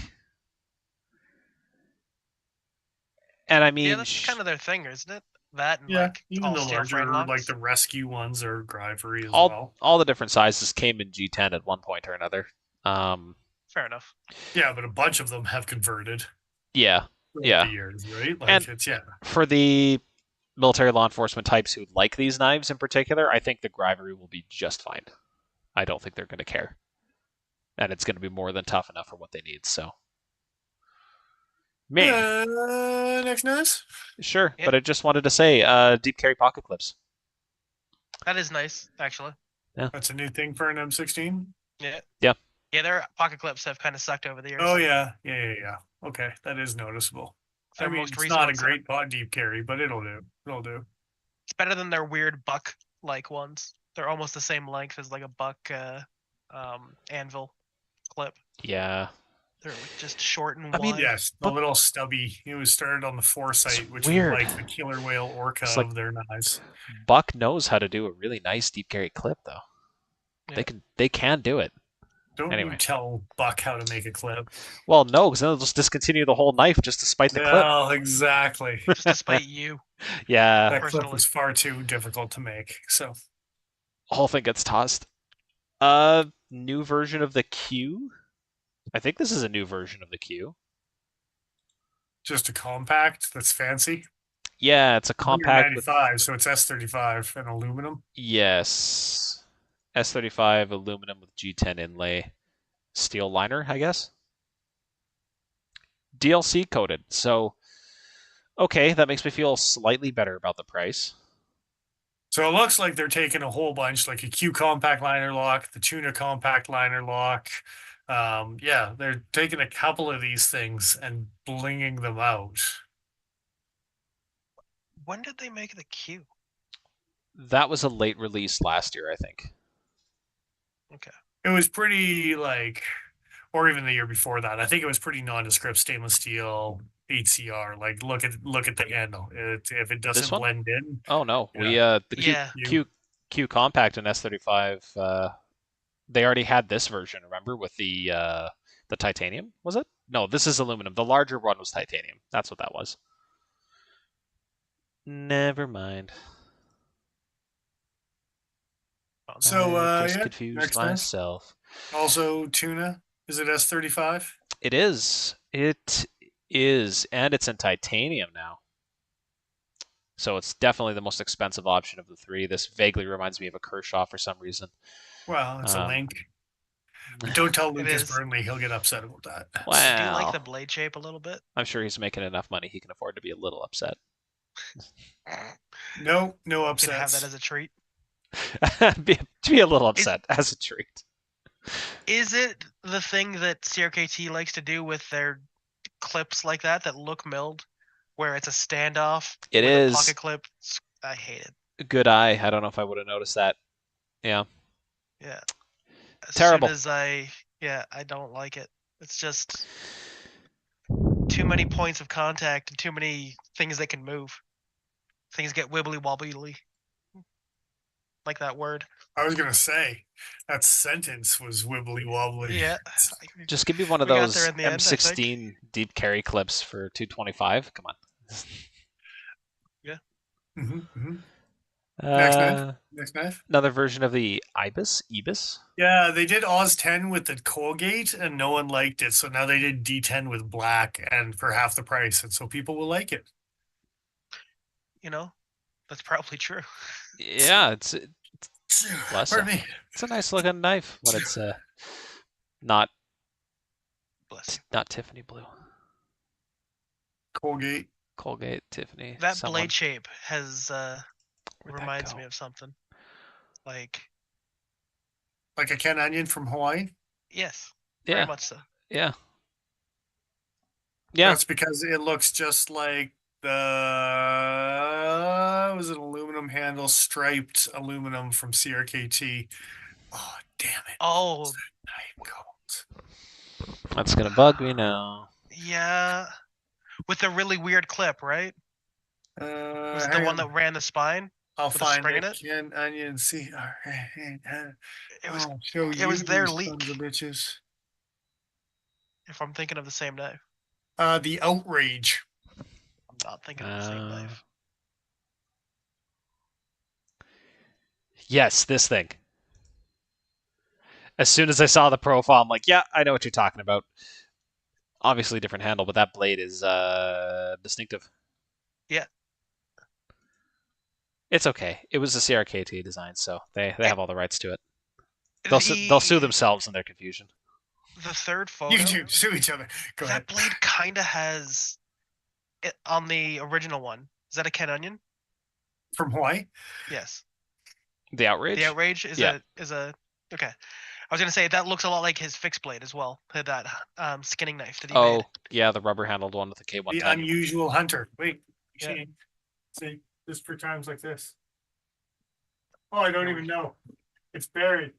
And I Yeah, mean, that's kind of their thing, isn't it? That and Yeah, like even all the steel frame larger, like locks. the rescue ones, are Grivery as all well. all the different sizes came in G10 at one point or another. Fair enough. Yeah, but a bunch of them have converted Yeah, throughout the yeah. years, right? And Like it's yeah. for the military law enforcement types who like these knives in particular, I think the Grivery will be just fine. I don't think they're going to care. And it's going to be more than tough enough for what they need, so. Me. Next nice. Sure, Yeah. but I just wanted to say deep carry pocket clips. That is nice, actually. That's a new thing for an M16. Yeah. Yeah. Yeah, their pocket clips have kind of sucked over the years. Oh yeah. Okay, that is noticeable. I Their mean, most it's recent not a ones great pot deep carry, but it'll do. It'll do. It's better than their weird buck like ones. They're almost the same length as like a buck anvil clip. Yeah. They're like just short and I mean, wide. Yes, the but little stubby. It was started on the it's Foresight, which is weird. like the killer whale orca It's like of their knives. Buck knows how to do a really nice deep carry clip though. Yeah. They can do it. Don't you Anyway. tell Buck how to make a clip. Well, no, because then they'll just discontinue the whole knife just to spite the clip. Well, exactly. Just to spite you. Yeah, That clip Personally. was far too difficult to make. So whole thing gets tossed. New version of the Q. I think this is a new version of the Q. just a compact that's fancy. Yeah, it's a compact with 195, so it's S35 and aluminum. yes, S35 aluminum with G10 inlay, steel liner, I guess. DLC coated. So okay, that makes me feel slightly better about the price. So it looks like they're taking a whole bunch, like a Q compact liner lock, the Tuna compact liner lock. Yeah, they're taking a couple of these things and blinging them out. When did they make the Q? That was a late release last year, I think. Okay. It was pretty like, or even the year before that. I think it was pretty nondescript stainless steel HCR. Like look at the handle. If it This doesn't one? blend in, Oh no, yeah. we the Yeah. Q compact and S35. They already had this version. Remember with the titanium? Was it? No, this is aluminum. The larger one was titanium. That's what that was. Never mind. So I just yeah, confused next nice. myself. Also Tuna. Is it S35? It is. It is, and it's in titanium now. So it's definitely the most expensive option of the three. This vaguely reminds me of a Kershaw for some reason. Well, it's a link. But don't tell It Lucas is. Burnley; he'll get upset about that. I do like the Wow. blade shape a little bit. I'm sure he's making enough money he can afford to be a little upset. No You upsets. can have that as a treat. be a little upset as a treat. Is it the thing that CRKT likes to do with their clips like that look milled, where it's a standoff It with is. a pocket clip? I hate it. Good eye. I don't know if I would have noticed that. Yeah. Yeah. As Terrible. soon as I don't like it. It's just too many points of contact and too many things that can move. Things get wibbly wobbly. Like that word. I was gonna say that sentence was wibbly wobbly. Yeah. Just give me one of We got those there in the end, I think. M16 deep carry clips for 225. Come on. Yeah. Next knife. Another version of the Ibis. Yeah, they did Oz 10 with the Colgate, and no one liked it. So now they did D10 with black, and for half the price, and so people will like it. You know, that's probably true. Yeah, it's bless Pardon ya. me. It's a nice looking knife when it's not Bless not Tiffany blue. Colgate. Colgate, Tiffany. you. That someone. blade shape has Where'd that reminds go? me of something. Like Like a Ken Onion from Hawaii? Yes, Yeah. very much so. Yeah. Yeah. That's because it looks just like the was it aluminum handle striped aluminum from CRKT. Oh damn it! Oh, Knife cones. That's gonna bug me now. yeah, with a really weird clip, right? Was it the Hang one on. that ran the spine? I'll with a find spring in it. it? Ken Onion CRKT. It was. I'll show It you, was their you leak. sons of bitches. If I'm thinking of the same knife, The outrage. I'm not thinking of the same knife. Yes, this thing. As soon as I saw the profile, I'm like, yeah, I know what you're talking about. Obviously different handle, but that blade is distinctive. Yeah. It's okay. It was a CRKT design, so they have all the rights to it. The, They'll sue themselves in their confusion. the third You photo, two sue each other. Go that ahead. blade kind of has it on the original one. Is that a Ken Onion? From Hawaii? Yes. The outrage. The outrage is Yeah. a okay. I was gonna say that looks a lot like his fixed blade as well. That skinning knife that he Oh made. yeah, the rubber handled one with the The K110. unusual hunter. Wait. Yeah. See, just for times like this. Oh, I don't Here even we- know. It's buried.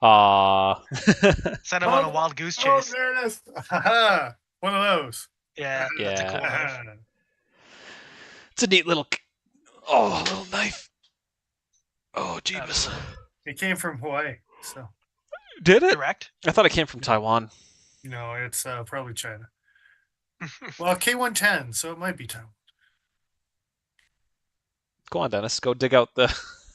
Aww. Sent him on a wild goose Oh, chase. there it is. Haha. One of those. Yeah, that's a cool knife. It's a neat little. Oh, little knife. Oh, jeebus. Absolutely. It came from Hawaii, so Did it? Direct. I thought it came from Taiwan. it's probably China. Well, K110, so it might be Taiwan. Go on, Dennis. Go dig out the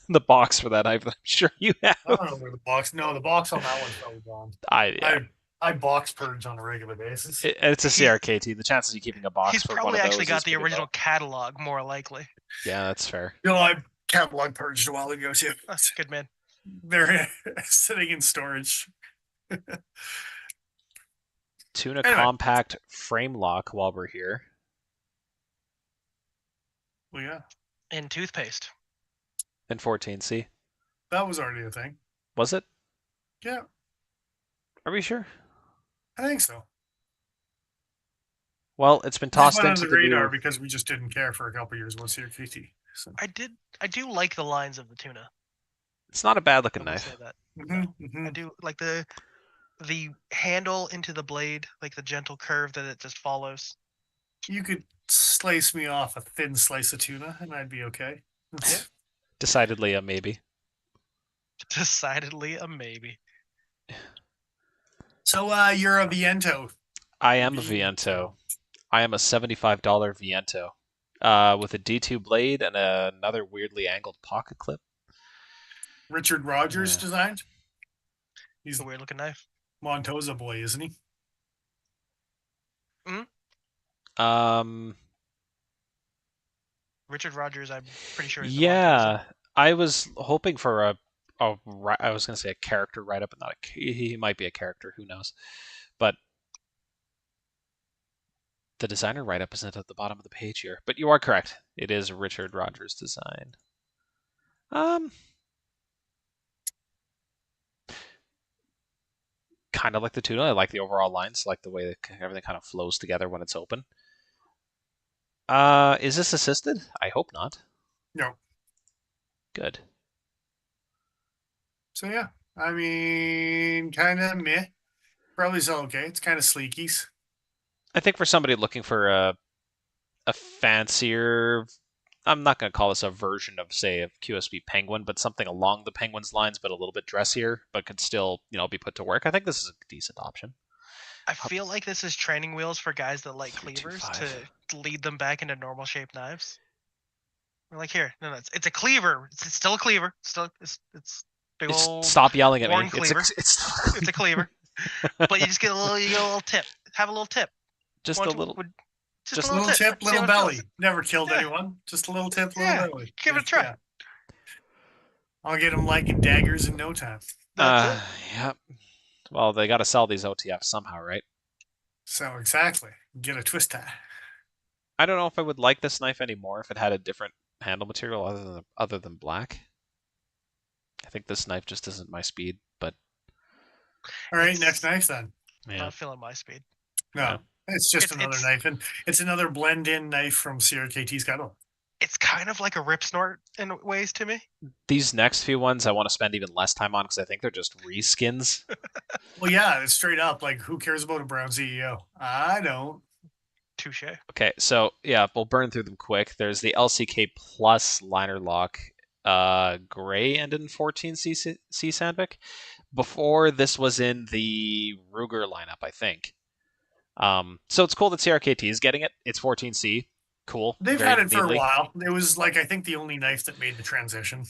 the box for that knife. I'm sure you have. I don't know where the box. No, the box on that one's probably gone. Yeah. I box purge on a regular basis. It's a CRKT. The chances of you keeping a box He's for probably one of actually those got is the pretty original low. catalog, more likely. Yeah, that's fair. I catalog purged a while ago too. Good man. They're sitting in storage. Tuna Anyway. compact frame lock while we're here. Well, yeah, In toothpaste. In 14C. that was already a thing. Was it? Yeah, Are we sure? I think so. Well, it's been Just tossed went into under the the radar new... because we just didn't care for a couple years with CRKT. So. I do like the lines of the tuna. It's not a bad looking I will knife. say that. Mm-hmm, I do like the handle into the blade, like the gentle curve that it just follows. You could slice me off a thin slice of tuna, and I'd be okay. Yeah. Decidedly a maybe. Decidedly a maybe. So, you're a Viento. I am a Viento. I am a $75 Viento. With a D2 blade and another weirdly angled pocket clip. Richard Rogers Yeah. designed. He's It's a weird looking knife. Montosa boy, isn't he? Richard Rogers, I'm pretty sure. Is the Yeah, I was hoping for I was going to say a character write-up, but not he might be a character, who knows. But the designer write-up isn't at the bottom of the page here. But you are correct. It is Richard Rogers' design. Kind of like the tuna. I like the overall lines, like the way that everything kind of flows together when it's open. Is this assisted? I hope not. No. Good. So yeah, I mean, kind of meh. Probably still okay. It's kind of sleekies. I think for somebody looking for a fancier, I'm not going to call this a version of, say, a QSB Penguin, but something along the Penguin's lines, but a little bit dressier, but could still, be put to work. I think this is a decent option. I feel like this is training wheels for guys that like cleavers 325. to lead them back into normal shaped knives. We're like, here, no, it's a cleaver. It's still a cleaver. It's big old. Stop yelling at me. worn cleaver. It's a cleaver, but you just get a little tip. Have a little tip. just Want a to- little. would- Just a little tip, See little how it belly. feels. Never killed Yeah. anyone. Just a little tip, Yeah, little belly. give it a try. Yeah. I'll get them liking daggers in no time. That's it. Yeah. Well, they got to sell these OTFs somehow, right? So exactly, get a twist tie. I don't know if I would like this knife anymore if it had a different handle material other than black. I think this knife just isn't my speed, but All right, It's next knife then. yeah. Not feeling my speed. No, Yeah. it's just It's- another it's- knife, and it's another blend-in knife from CRKT Scuttle. It's kind of like a rip snort in ways to me. These next few ones I want to spend even less time on because I think they're just reskins. Well, yeah, it's straight up. Like, who cares about a brown CEO? I don't. Touche. Okay, so yeah, we'll burn through them quick. There's the LCK Plus liner lock, gray and in 14C Sandvik. Before this was in the Ruger lineup, I think. So it's cool that CRKT is getting it. It's 14C. Cool. They've Very had it for a neatly. while. It was like, I think, the only knife that made the transition.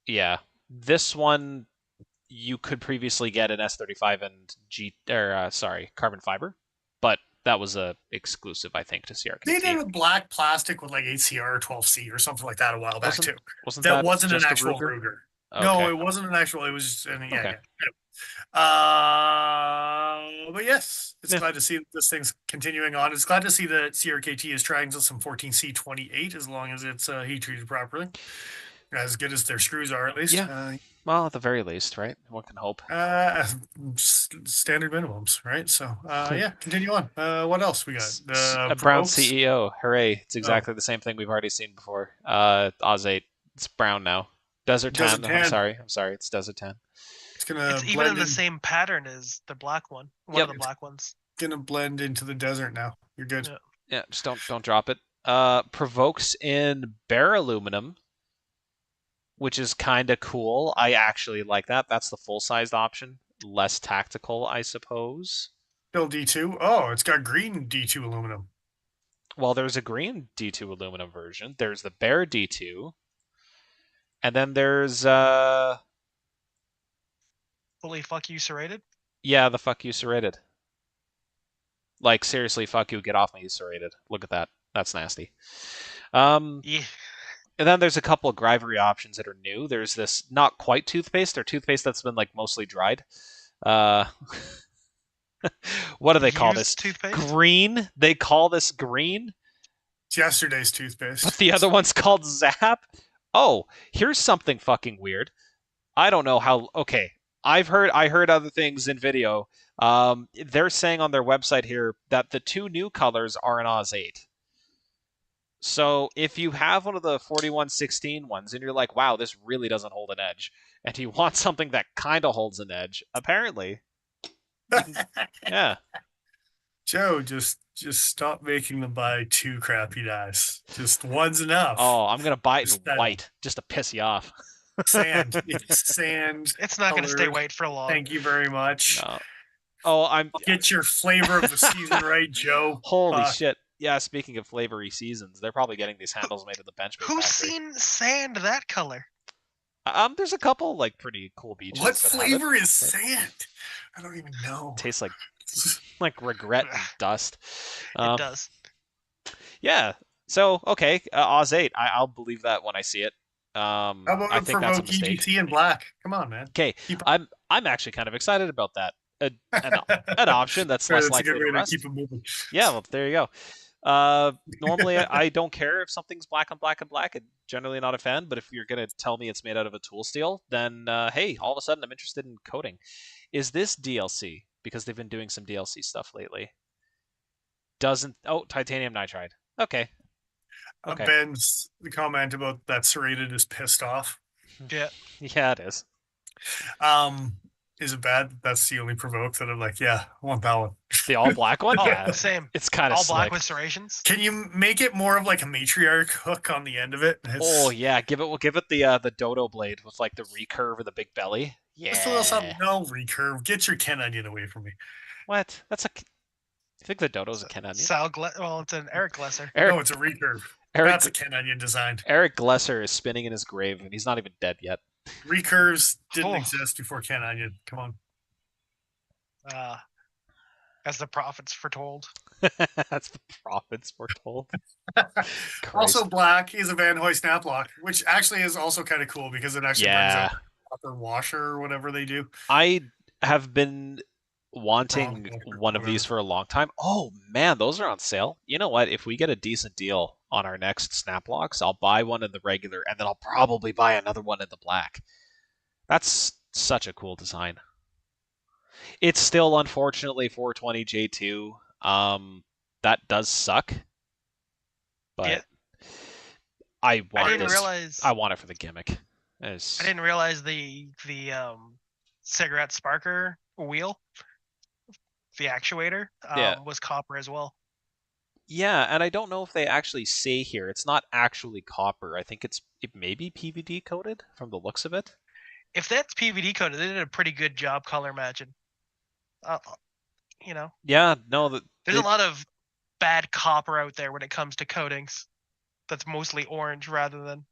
Yeah. This one you could previously get an S35 and carbon fiber, but that was a exclusive, I think, to CRKT. They did a black plastic with like HCR or 12C or something like that a while back too. Wasn't That wasn't an just a actual Ruger. Okay. No, it wasn't an actual. It was yeah, Okay. yeah. But yes, it's Yeah. glad to see this thing's continuing on. It's glad to see that CRKT is trying some 14C28 as long as it's heat treated properly, as good as their screws are at least. Yeah. Well, at the very least, right? One can hope. Standard minimums, right? So yeah, continue on. What else we got? A brown Provokes? CEO, hooray! It's exactly the same thing we've already seen before. Oz 8, it's brown now. Desert Tan. Desert Tan. I'm sorry. It's Desert Tan. It's gonna It's even blend in the same pattern as the black one. One of the black ones. Gonna blend into the desert now. You're good. Yeah. Yeah, just don't drop it. Provokes in bare aluminum, which is kind of cool. I actually like that. That's the full-sized option. Less tactical, I suppose. Still D2. Oh, it's got green D2 aluminum. Well, there's a green D2 aluminum version. There's the bare D2. And then there's Fully fuck you serrated? yeah, the fuck you serrated. Like seriously, fuck you, get off me, serrated. Look at that. That's nasty. Yeah. And then there's a couple of Grivery options that are new. There's this not quite toothpaste, or toothpaste that's been like mostly dried. What do they call this? Toothpaste? Green. They call this green. It's yesterday's toothpaste. But the other one's called Zap. Oh, here's something fucking weird. I don't know how. Okay, I heard other things in video. They're saying on their website here that the two new colors are an Oz 8. So if you have one of the 4116 ones and you're like, wow, this really doesn't hold an edge, and you want something that kind of holds an edge, apparently, yeah. Joe, just stop making them buy two crappy dice. Just one's enough. Oh, I'm gonna buy it Just in that- white just to piss you off. Sand. It's sand. It's not going to stay colored. white for long. Thank you very much. No. Oh, Get your flavor of the season right, Joe. Holy shit. Yeah, speaking of flavory seasons, they're probably getting these handles made at the Benchmade Who's factory. seen sand that color? There's a couple like pretty cool beaches. What that have flavor it, is but sand? I don't even know. Tastes like regret and dust. It does. Yeah. So okay, Oz 8. I'll believe that when I see it. How about I a think that's a Provoke mistake. EGT in black? Come on, man. Okay, Keep- I'm actually kind of excited about that. An option that's less That's a likely good to way to rust. keep it moving. Yeah, well, there you go. Normally, I don't care if something's black on black and black. I'm generally not a fan, but if you're going to tell me it's made out of a tool steel, then hey, all of a sudden I'm interested in coating. Is this DLC? Because they've been doing some DLC stuff lately. Titanium nitride. Okay. Okay. Ben's the comment about that serrated is pissed off. Yeah. Yeah, it is. Is it bad? That's the only Provoke that I'm like, yeah, I want that one. The all black one? Oh, Yeah. same. It's kind of All black slick. with serrations. Can you make it more of like a matriarch hook on the end of it? Oh yeah, give it the dodo blade with like the recurve of the big belly. Yeah. Just a little something. No recurve. Get your Ken Onion away from me. What? That's a. You think the dodo's a Ken Onion? Well, it's an Eric Glesser. No, it's a recurve. Eric, That's a Ken Onion design. Eric Glesser is spinning in his grave, and he's not even dead yet. Recurves didn't Oh. exist before Ken Onion. Come on. As the prophets foretold. That's the prophets foretold. Also, black is a Van Hoy snap lock, which actually is also kind of cool because it actually brings Yeah. out proper washer or whatever they do. I have been wanting Wrong. one of these for a long time. Oh man, those are on sale. You know what? If we get a decent deal on our next snap locks, I'll buy one in the regular, and then I'll probably buy another one in the black. That's such a cool design. It's still unfortunately 420J2. That does suck, Yeah. but I I want didn't this. realize. I want it for the gimmick. I It's, didn't realize the cigarette sparker wheel, the actuator, yeah, was copper as well. yeah, and I don't know if they actually say here. It's not actually copper. I think it may be PVD coated from the looks of it. If that's PVD coated, they did a pretty good job color matching. You know, Yeah, no, there's a lot of bad copper out there when it comes to coatings. That's mostly orange rather than.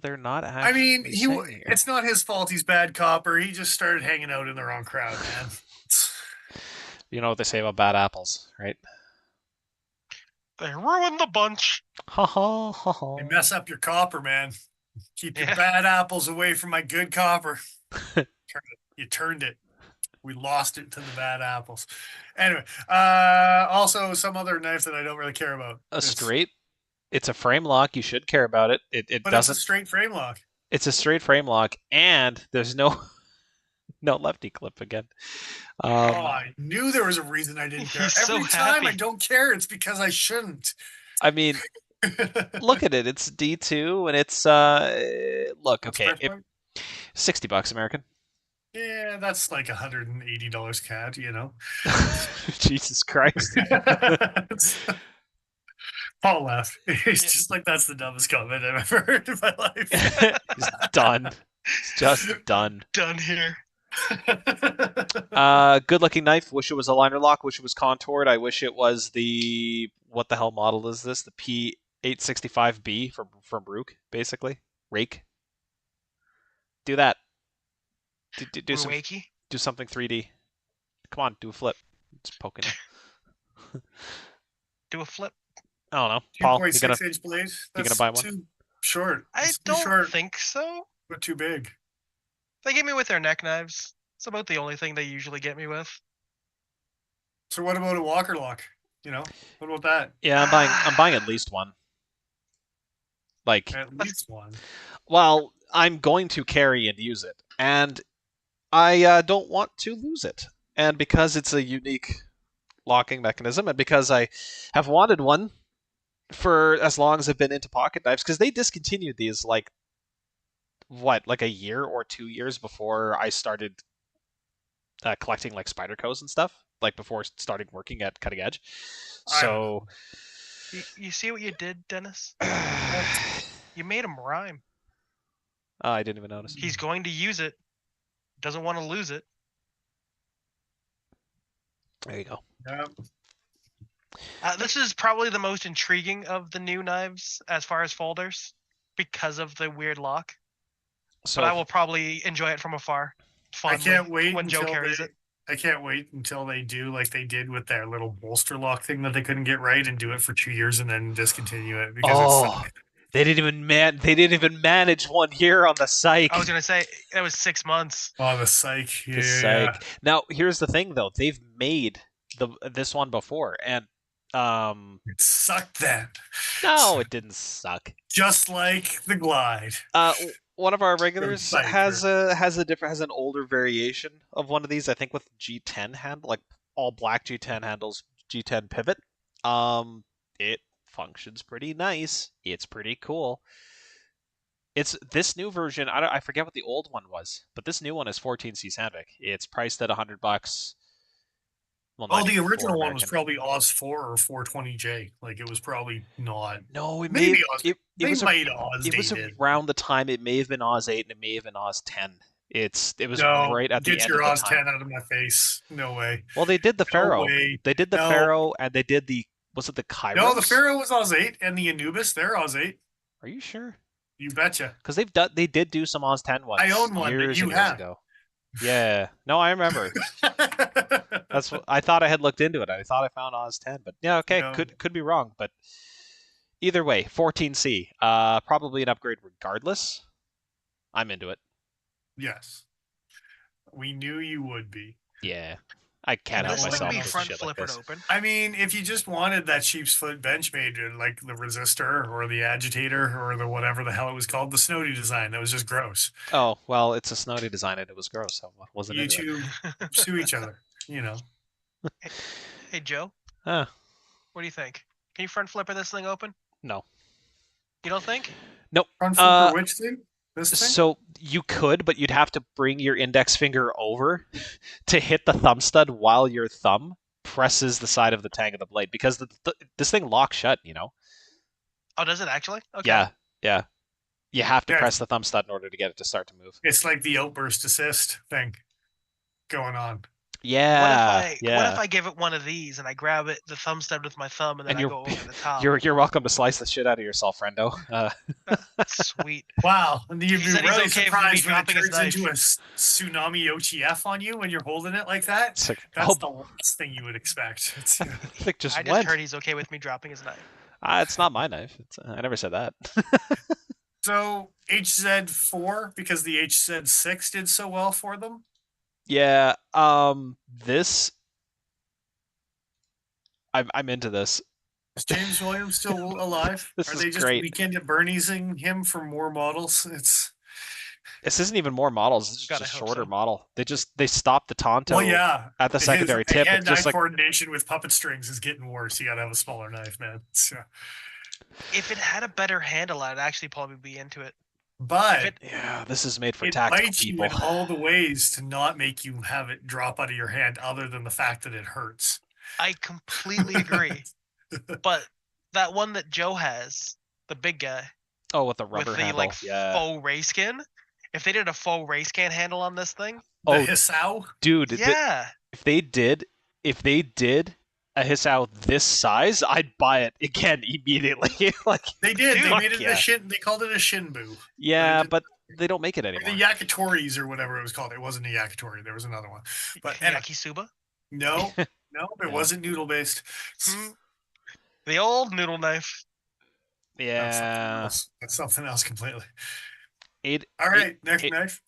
they're not I mean, actually saying here. it's not his fault he's bad copper. He just started hanging out in the wrong crowd, man. You know what they say about bad apples, right? They ruined the bunch. Ha ha ha ha. They mess up your copper, man. Keep your Yeah. bad apples away from my good copper. You turned it. We lost it to the bad apples. Anyway, also some other knife that I don't really care about. A straight. It's a frame lock. You should care about it. It But doesn't. it's a straight frame lock. It's a straight frame lock, and there's no no lefty clip again. I knew there was a reason I didn't care. He's so Every time I happy. don't care, it's because I shouldn't. I mean, look at it. It's D2, and it's look, What's okay, price point? $60 American. Yeah, that's like $180 CAD, you know. Jesus Christ. Paul laughed. He's just like, that's the dumbest comment I've ever heard in my life. He's done. He's just done. Done here. Good looking knife. Wish it was a liner lock. Wish it was contoured. I wish it was the what the hell model is this? The P865B from Rook, basically. Rake. Do that. Do something 3D. Come on, do a flip. It's poking it. Do a flip. I don't know. Paul, 2.6-inch blade. you gonna buy one? Too short. I It's too don't short, think so. but too big. They get me with their neck knives. It's about the only thing they usually get me with. So what about a Walker lock? You know, what about that? Yeah, I'm buying at least one. Like, At least one. well, I'm going to carry and use it, and I don't want to lose it. And because it's a unique locking mechanism, and because I have wanted one for as long as I've been into pocket knives, because they discontinued these like a year or 2 years before I started collecting like Spydercos and stuff, like before starting working at Cutting Edge. So you see what you did, Dennis? You made him rhyme. I didn't even notice. He's going to use it. Doesn't want to lose it. There you go. Yeah. This is probably the most intriguing of the new knives as far as folders because of the weird lock. So but I will probably enjoy it from afar. I can't wait when Joe until carries it. I can't wait until they do like they did with their little bolster lock thing that they couldn't get right and do it for 2 years and then discontinue it because they didn't even manage one here on the psych. I was gonna say it was 6 months. Oh, the psych. Yeah. The psych. Now here's the thing though, they've made this one before, and it sucked then. No, it didn't suck. Just like the Glide. One of our regulars has an older variation of one of these. I think with G10 handle, like all black G10 handles, G10 pivot. It functions pretty nice. It's pretty cool. It's this new version. I forget what the old one was, but this new one is 14C Sandvik. It's priced at $100. Well, the original American. one was probably Oz 4 or 420J. Like it was probably not. No, it maybe Oz. It was around the time it may have been Oz 8 and it may have been Oz 10. It was right at the end of the time. Get your Oz 10 out of my face. No way. Well, they did the Pharaoh. They did the Pharaoh, and they did was it the Kairos? No, the Pharaoh was Oz 8, and the Anubis, they're Oz 8. Are you sure? You betcha. Because they did do some Oz 10 ones. I own one years that you have. Ago. Yeah. No, I remember. That's what I thought. I had looked into it. I thought I found Oz 10, but yeah, okay, no. could be wrong, but either way, 14C, probably an upgrade regardless. I'm into it. Yes. We knew you would be. Yeah. I can't Can help this thing myself be with front shit like flippered this. open? I mean, if you just wanted that sheep's foot bench made, like the resistor or the agitator or the whatever the hell it was called, the Snowdy design, that was just gross. Oh, well, it's a Snowdy design and it was gross, so I wasn't You into it. two sue each other, you know. Hey Joe, Huh, what do you think? Can you front flipper this thing open? no. You don't think? Nope. Front flipper which thing? This thing? So you could, but you'd have to bring your index finger over to hit the thumb stud while your thumb presses the side of the tang of the blade because this thing locks shut, you know? Oh, does it actually? Okay. Yeah, yeah. You have to Yeah. press the thumb stud in order to get it to start to move. It's like the outburst assist thing going on. Yeah, What if I give it one of these and I grab it the thumb stud with my thumb and then And I go over the top? You're welcome to slice the shit out of yourself, friendo. Sweet. Wow, and you'd He be said he's really okay with me surprised when it dropping his turns into knife. a tsunami OTF on you when you're holding it like that. It's like, That's oh, the last thing you would expect. It's, like just I just went. heard he's okay with me dropping his knife. It's not my knife. I never said that. so HZ4 because the HZ6 did so well for them. Yeah. This. I'm into this. Is James Williams still alive? This Are is they just great. weekend at Bernie'sing him for more models? This isn't even more models. It's just God, a I hope shorter so. model. They stopped the Tonto Well, yeah. at the secondary tip. It's Hand-eye just like coordination with puppet strings is getting worse. You got to have a smaller knife, man. So, If it had a better handle, I'd actually probably be into it. but yeah, this is made for it tactical bites you people. in all the ways to not make you have it drop out of your hand, other than the fact that it hurts. I completely agree. But that one that Joe has, the big guy, Oh, with the rubber with the handle. like Yeah. faux ray skin. If they did a faux ray skin handle on this thing, The Oh, Hisao? dude. yeah, If they did a Hisao this size, I'd buy it again immediately. Like They did. They Dude, made it yeah. a shin. They called it a Shinbu. yeah, did- but they don't make it Or anymore. the Yakitoris or whatever it was called. It wasn't a Yakitori. There was another one. But anyway, Yakisoba, no, it Yeah. wasn't noodle based. the old noodle knife. Yeah. That's something else completely. It, All right, next it- knife.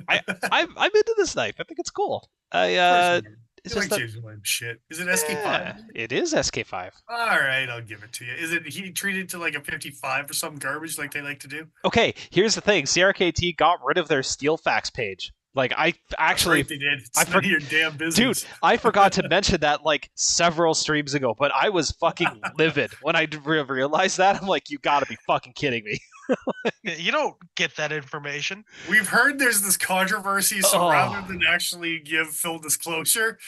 I'm into this knife. I think it's cool. It's You like just that James Williams shit. Is it SK5? yeah, it is SK5. All right, I'll give it to you. Is it he treated to like a 55 or some garbage like they like to do? Okay, here's the thing. CRKT got rid of their Steel Facts page. Like I actually That's right, they did. It's I none of your damn business. Dude, I forgot to mention that like several streams ago, but I was fucking livid when I realized that. I'm like, you gotta be fucking kidding me. You don't get that information. We've heard there's this controversy, so Oh. rather than actually give full disclosure,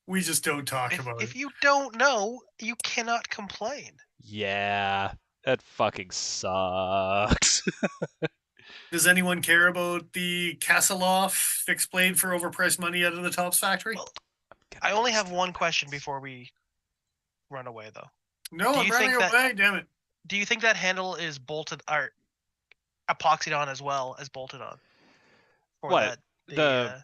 we just don't talk about If it. you don't know, you cannot complain. Yeah, that fucking sucks. Does anyone care about the Kasselhoff fixed blade for overpriced money out of the Tops factory? Well, I only have one question before we run away, though. No, do I'm you running think that- away, damn it. Do you think that handle is bolted or epoxied on as well as bolted on? For What? that,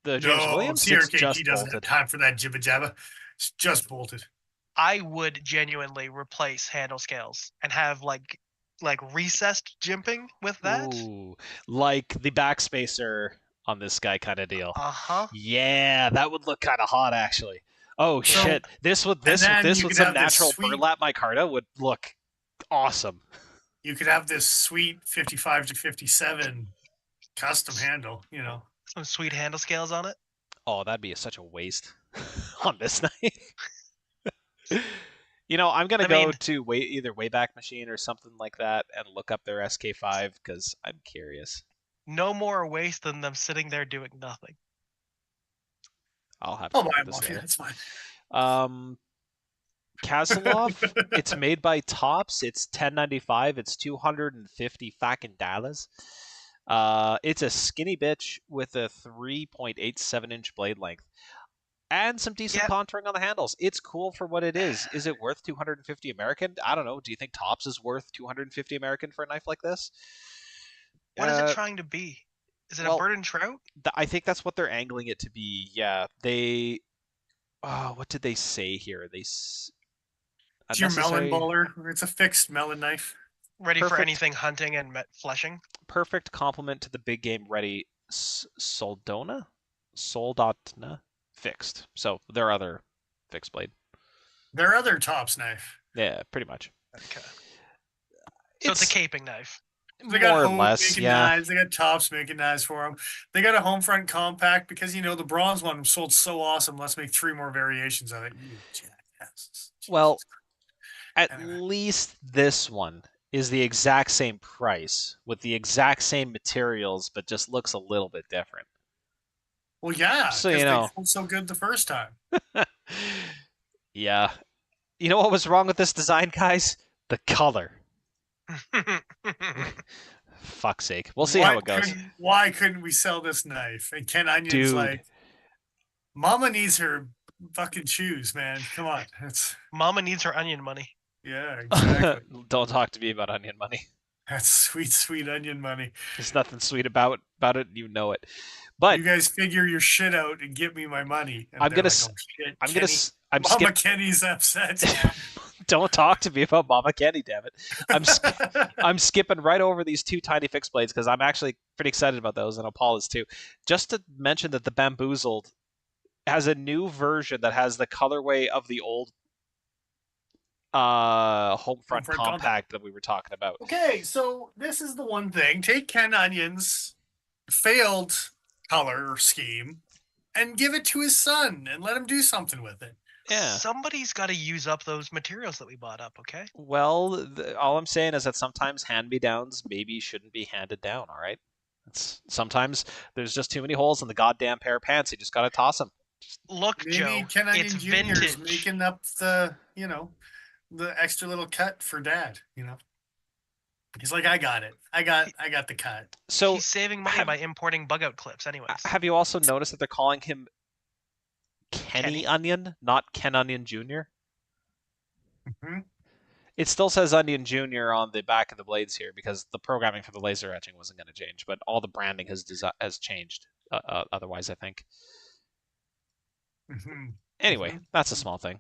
The James No, Williams, it's CRKT just doesn't bolted. have time for that jibba jabba. It's just bolted. I would genuinely replace handle scales and have like recessed jimping with that. Ooh, like the backspacer on this guy kind of deal. Uh-huh. Yeah, that would look kind of hot actually. Oh So- shit! This with and then you with could some have this natural sweet- burlap micarta would look awesome. You could have this sweet 55 to 57 custom handle, you know. Some sweet handle scales on it. Oh, that'd be such a waste on this knife. You know, I'm gonna I go mean- to either Wayback Machine or something like that and look up their SK5 because I'm curious. No more waste than them sitting there doing nothing. I'll have to Oh, look my at this mafia, later. that's fine. Kasselhoff, it's made by Tops. It's $10.95. It's $250 fucking dollars. It's a skinny bitch with a 3.87-inch blade length and some decent Yeah. contouring on the handles. It's cool for what it is. Is it worth 250 American? I don't know. Do you think Tops is worth 250 American for a knife like this? What is it trying to be? Is it well, a bird and trout? I think that's what they're angling it to be. Yeah, they. What did they say here? It's your melon baller. It's a fixed melon knife. Ready for perfect. anything hunting and fleshing? Perfect complement to the big game ready Soldotna fixed. So their other fixed blade. Their other tops knife. Yeah, pretty much. Okay. So it's a caping knife. They got more or home less, making yeah. knives. They got tops making knives for them. They got a home front compact because the bronze one sold so awesome. Let's make 3 more variations of it. You jackasses. Well, Jesus at Anyway. least this one is the exact same price with the exact same materials, but just looks a little bit different. Well, yeah, So, because you they know. sold so good the first time. Yeah. You know what was wrong with this design, guys? The color. Fuck's sake. We'll see how it goes. Why couldn't we sell this knife? And Ken Onion's Dude. like, Mama needs her fucking shoes, man. Come on. Mama needs her onion money. Yeah, exactly. Don't talk to me about onion money. That's sweet, sweet onion money. There's nothing sweet about it. You know it. But you guys figure your shit out and get me my money. And I'm Mama Kenny's upset. Don't talk to me about Mama Kenny, damn it. I'm skipping right over these 2 tiny fixed blades because I'm actually pretty excited about those, and Paul is too. Just to mention that the Bamboozled has a new version that has the colorway of the old home front compact that we were talking about. Okay, so this is the one thing. Take Ken Onion's failed color scheme and give it to his son and let him do something with it. Yeah. Somebody's got to use up those materials that we bought up, okay? Well, all I'm saying is that sometimes hand-me-downs maybe shouldn't be handed down, all right? Sometimes there's just too many holes in the goddamn pair of pants. You just got to toss them. Look, maybe Joe, Ken Onion it's Jr. vintage. is making up the extra little cut for dad, He's like, I got it. I got the cut. So he's saving money by importing bug out clips anyways. Have you also noticed that they're calling him Kenny Onion, not Ken Onion Jr.? Mm-hmm. It still says Onion Jr. on the back of the blades here because the programming for the laser etching wasn't going to change, but all the branding has changed otherwise, I think. Mm-hmm. Anyway, that's a small thing.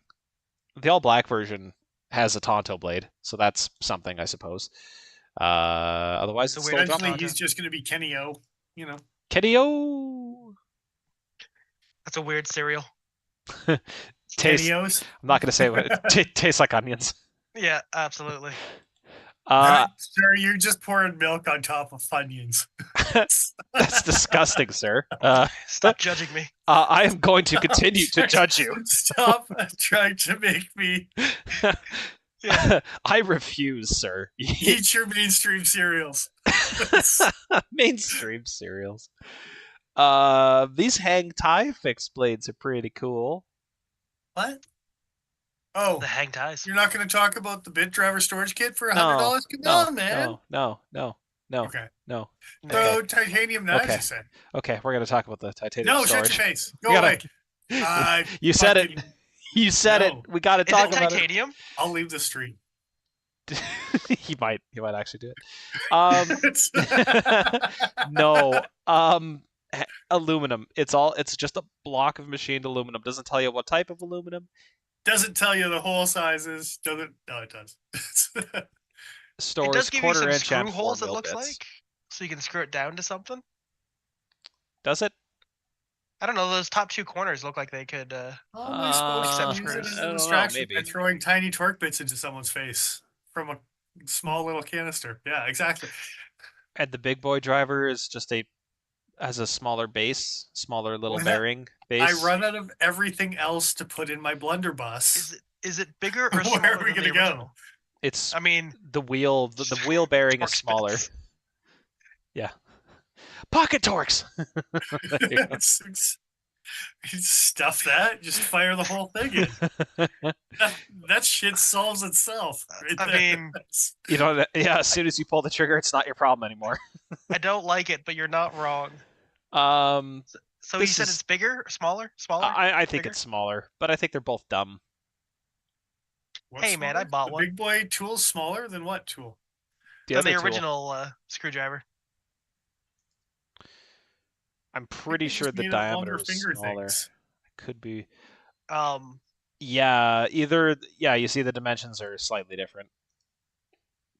The all-black version has a Tonto blade, so that's something, I suppose. Otherwise, it's still eventually he's just going to be Kenny O, Kenny O. That's a weird cereal. Kenny-O's? I'm not going to say what it tastes like onions. Yeah, absolutely. Sir, you're just pouring milk on top of Funyuns. That's disgusting, sir. Stop judging me. I am going to continue to judge you. Stop trying to make me. Yeah. I refuse, sir. Eat your mainstream cereals. Mainstream cereals. These hang tie fixed blades are pretty cool. What? Oh, the hang ties. You're not going to talk about the bit driver storage kit for $100? Come on, man. No. Okay. No. So titanium knives, you said. Okay, we're going to talk about the titanium storage. No, shut your face. Go away. You said it. You said it. We got to talk about titanium? it. I'll leave the street. he might actually do it. No. Aluminum. It's just a block of machined aluminum. Doesn't tell you what type of aluminum. Doesn't tell you the hole sizes. Doesn't. No, it does. Stores it does give you some screw holes. It looks bits. like, so you can screw it down to something. Does it? I don't know. Those top 2 corners look like they could. I suppose use it as a distraction by throwing tiny torque bits into someone's face from a small little canister. Yeah, exactly. And the big boy driver is just has a smaller base, smaller little bearing base. I run out of everything else to put in my blunderbuss. Is it bigger or smaller? Where are we gonna go? It's. I mean, the wheel bearing is smaller. Yeah. Pocket torques. Stuff that. Just fire the whole thing in. that shit solves itself. Mean, as soon as you pull the trigger, it's not your problem anymore. I don't like it, but you're not wrong. So you said it's bigger or smaller? Smaller? I think it's smaller, but I think they're both dumb. Hey, man, I bought one. Big boy tool's smaller than what tool? The original screwdriver. I'm pretty sure the diameter is smaller. It could be. Yeah, you see the dimensions are slightly different.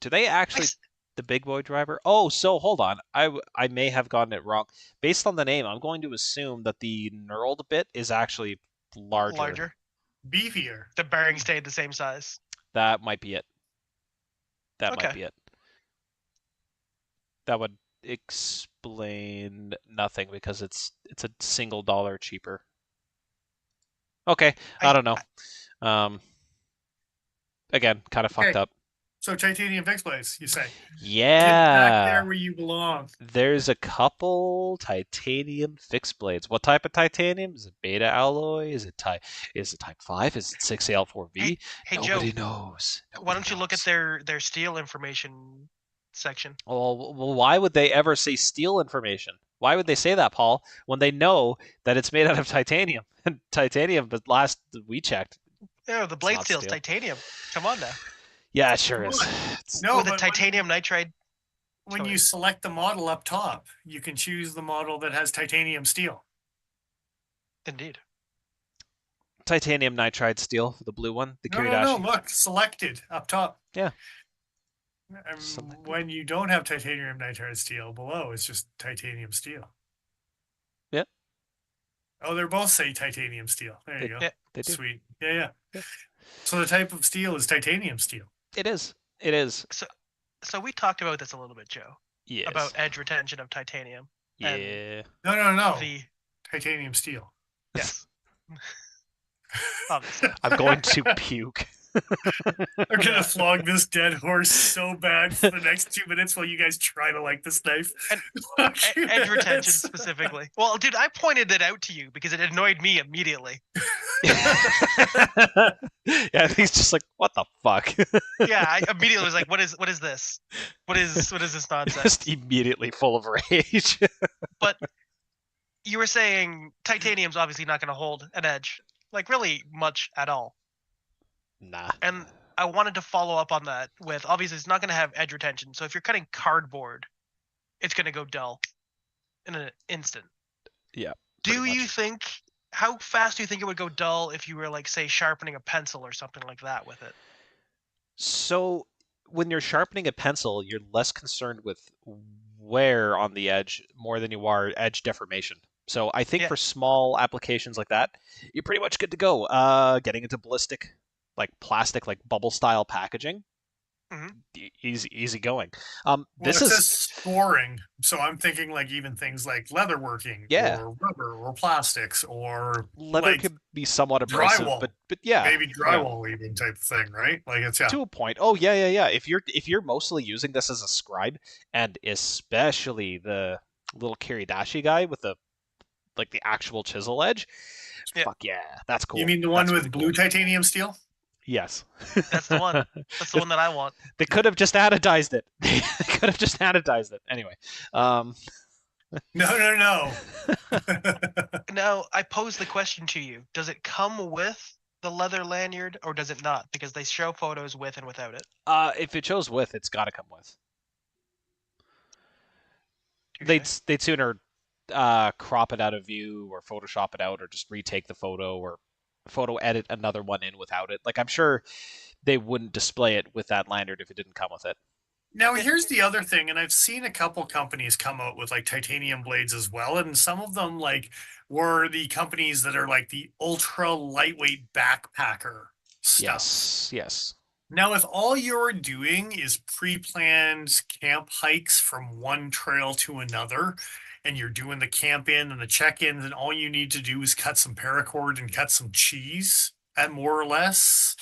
Do they actually The big boy driver. Oh, so hold on. I may have gotten it wrong. Based on the name, I'm going to assume that the knurled bit is actually larger. Larger. Beefier. The bearing stayed the same size. That might be it. That Okay. might be it. That would explain nothing because it's a single dollar cheaper. Okay, I don't know. Again, kind of fucked Okay. up. So titanium fixed blades, you say? Get back there Yeah. where you belong. There's a couple titanium fixed blades. What type of titanium? Is it beta alloy? Is it type 5? Is it 6Al4V? Hey Nobody Joe, knows. why don't you look at knows. their steel information section? Well, why would they ever say steel information? Why would they say that, Paul, when they know that it's made out of titanium? And titanium, but last we checked, Yeah, the blade not steel's steel. titanium. Come on now. Yeah, it sure is. No, With a but titanium nitride. when you select the model up top, you can choose the model that has titanium steel. Indeed. Titanium nitride steel, the blue one, the No, Kiridashi. look, selected up top. Yeah. And when you don't have titanium nitride steel below, it's just titanium steel. Yep. Oh, they're both say titanium steel. There you go. Yeah, they do. Sweet. Yeah. Yeah. So the type of steel is titanium steel. It is. It is. So we talked about this a little bit, Joe. Yes. About edge retention of titanium. Yeah. No. The Titanium steel. yes. Obviously. I'm going to puke. I'm gonna flog this dead horse so bad for the next 2 minutes while you guys try to like this knife. And edge retention specifically. Well, dude, I pointed it out to you because it annoyed me immediately. Yeah, he's just like, what the fuck? Yeah, I immediately was like, what is this? What is this nonsense? Just immediately full of rage. But you were saying titanium's obviously not going to hold an edge, like really much at all. Nah. And I wanted to follow up on that with obviously it's not going to have edge retention. So if you're cutting cardboard, it's going to go dull in an instant. Yeah. Do you think, how fast do you think it would go dull if you were like, say, sharpening a pencil or something like that with it? So when you're sharpening a pencil, you're less concerned with wear on the edge more than you are edge deformation. So I think for small applications like that, you're pretty much good to go. Getting into ballistic, like plastic, like bubble style packaging, easy going. This is scoring, so I'm thinking like even things like leatherworking, or rubber, or plastics, or leather like could be somewhat abrasive, drywall, but yeah, maybe drywall even type of thing, right? Like it's to a point. Oh yeah. If you're mostly using this as a scribe, and especially the little Kiridashi guy with the actual chisel edge, fuck yeah, that's cool. You mean the one that's with really blue cool. Titanium steel? Yes. That's the one. That's the one that I want. They could have just anodized it. They could have just anodized it. Anyway. No. Now, I pose the question to you. Does it come with the leather lanyard or does it not? Because they show photos with and without it. If it shows with, it's got to come with. Touché. They'd sooner crop it out of view or Photoshop it out or just retake the photo or photo edit another one in without it. Like I'm sure they wouldn't display it with that lanyard if it didn't come with it. Now here's the other thing, and I've seen a couple companies come out with like titanium blades as well, and some of them like were the companies that are like the ultra lightweight backpacker stuff. Yes. Now, if all you're doing is pre-planned camp hikes from one trail to another, and you're doing the camp in and the check-ins, and all you need to do is cut some paracord and cut some cheese, at more or less.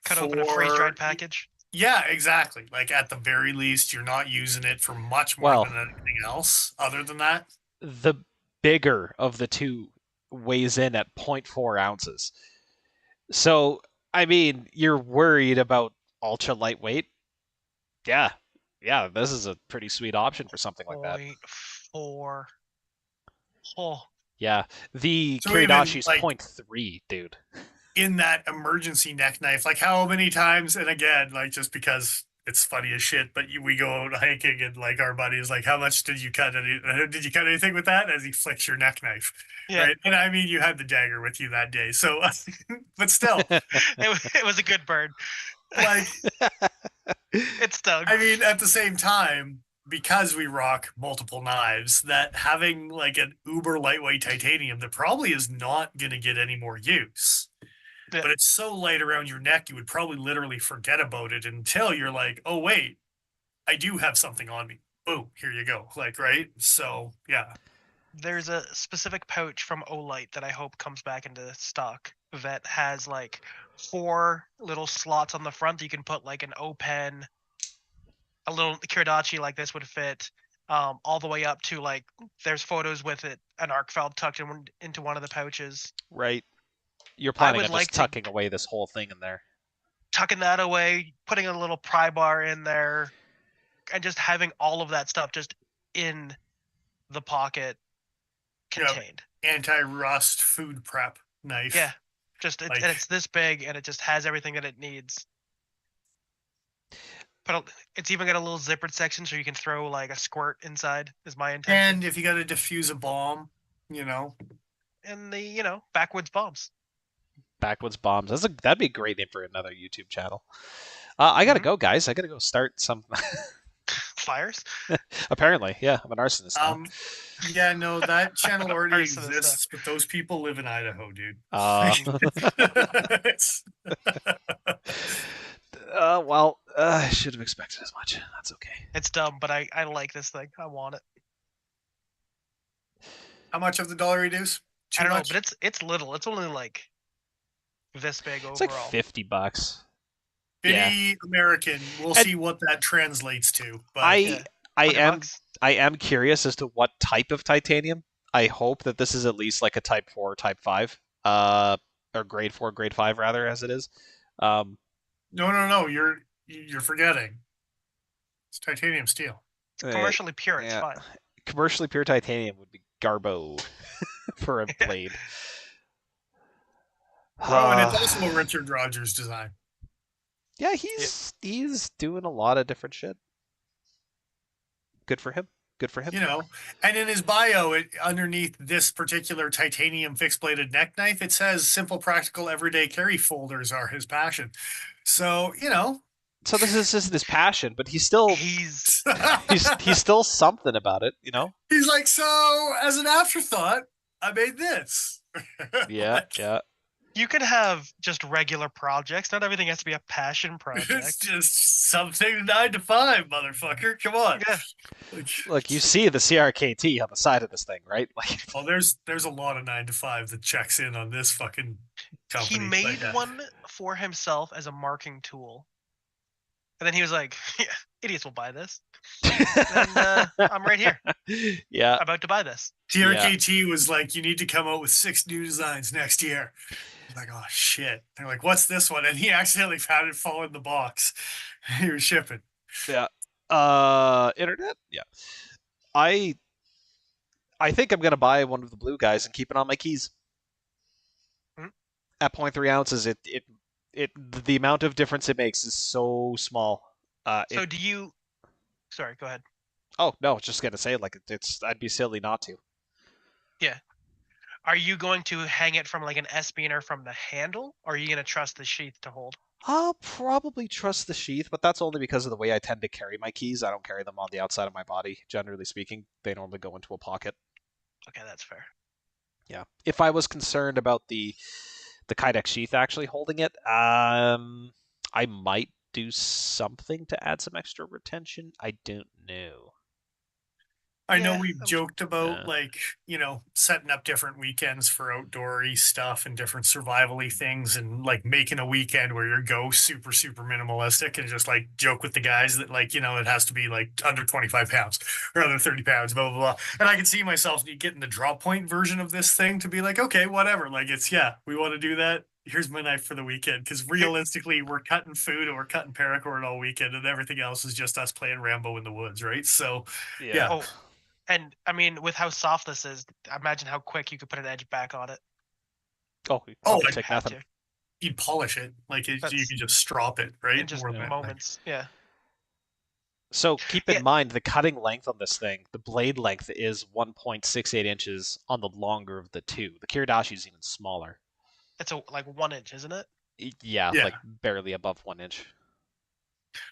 Cut open a freeze-dried package. Yeah, exactly. Like at the very least, you're not using it for much more than anything else. Other than that, the bigger of the two weighs in at 0.4 ounces. So I mean, you're worried about ultra lightweight. Yeah, this is a pretty sweet option for something like that. 0.4. Oh. Yeah, the Kiridashi's 0.3, dude. In that emergency neck knife, like how many times, and again, like just because it's funny as shit, but we go out hiking and like our buddy is like, how much did you cut? Did you cut anything with that? As he flicks your neck knife. Yeah. Right? And I mean, you had the dagger with you that day. So, but still. it was a good burn. Like, It stung. I mean, at the same time, because we rock multiple knives, that having like an uber lightweight titanium that probably is not going to get any more use. Yeah. But it's so light around your neck, you would probably literally forget about it until you're like, oh, wait, I do have something on me. Boom, here you go. Like, right? So, yeah. There's a specific pouch from Olight that I hope comes back into stock that has like 4 little slots on the front that you can put like an O pen, a little Kiridachi like this would fit, all the way up to like there's photos with it, an arc valve tucked into one of the pouches. Right. You're planning would on like just to- tucking away this whole thing in there. Tucking that away, putting a little pry bar in there, and just having all of that stuff just in the pocket Yeah. contained. Anti-rust food prep knife. Yeah, just Like- and it's this big and it just has everything that it needs. But it's even got a little zippered section so you can throw like a squirt inside. Is my intention. And if you got to defuse a bomb, And the backwoods bombs. Backwoods bombs. That'd be a great name for another YouTube channel. I gotta Mhm. go, guys. I gotta go start some. Fires. Apparently, yeah, I'm an arsonist now. yeah, no, that channel already Arsonist exists, but those people live in Idaho, dude. It's- Well, I should have expected as much. That's okay. It's dumb, but I like this thing. I want it. How much of the dollar reduce? I don't know, but it's little. It's only like this big It's overall. like $50. Bitty American. We'll see what that translates to. But I am $100. I am curious as to what type of titanium. I hope that this is at least like a Type 4 or Type 5, or Grade 4, Grade 5 rather, as it is. No. You're forgetting. It's titanium steel. It's commercially pure. It's yeah. fine. Commercially pure titanium would be garbo for a blade. Oh, and it's also a Richard Rogers design. Yeah, he's doing a lot of different shit. Good for him. Good for him. And in his bio, underneath this particular titanium fixed-bladed neck knife, it says simple, practical, everyday carry folders are his passion. So, So this is just his passion, but he's still He's he's still something about it, He's like, so as an afterthought, I made this. Yeah, yeah. you could have just regular projects. Not everything has to be a passion It's project. just something 9 to 5, motherfucker. Come on. Yeah. Look, you see the CRKT on the side of this thing, right? Like, Oh, there's a lot of 9 to 5 that checks in on this fucking company. He made Like that. one for himself as a marking tool. And then he was like, yeah, idiots will buy this. And I'm right here, yeah, about to buy this. CRKT was like, you need to come out with 6 new designs next year. He's like, oh shit. They're like, what's this one? And he accidentally found it fall in the box. He was shipping. yeah. Internet, yeah. I think I'm gonna buy one of the blue guys and keep it on my keys. Mhm. At 0.3 ounces, the amount of difference it makes is so small. So do you? Sorry, go ahead. Oh no, I was just gonna say like it's. I'd be silly not to. Are you going to hang it from like an S-beaner from the handle, or are you going to trust the sheath to hold? I'll probably trust the sheath, but that's only because of the way I tend to carry my keys. I don't carry them on the outside of my body. Generally speaking, they normally go into a pocket. Okay, that's fair. Yeah. If I was concerned about the Kydex sheath actually holding it, I might do something to add some extra retention. I don't know. I know Yeah, we've joked about Yeah. like, setting up different weekends for outdoory stuff and different survival-y things and like making a weekend where you go super, super minimalistic and just like joke with the guys that like, it has to be like under 25 pounds or under 30 pounds, blah, blah, blah. And I can see myself getting the drop point version of this thing to be like, okay, whatever. Like we want to do that. Here's my knife for the weekend. Because realistically, we're cutting food and we're cutting paracord all weekend and everything else is just us playing Rambo in the woods, right? So yeah. Oh, and I mean, with how soft this is, imagine how quick you could put an edge back on it. Oh, I'd take Have nothing. to. you'd polish it like you That's- could just strop it right In just More than, like- moments. Yeah. So keep in Yeah. mind the cutting length on this thing. The blade length is 1.68 inches on the longer of the two. The Kiridashi is even smaller. It's like 1 inch, isn't it? Yeah, Yeah. like barely above 1 inch.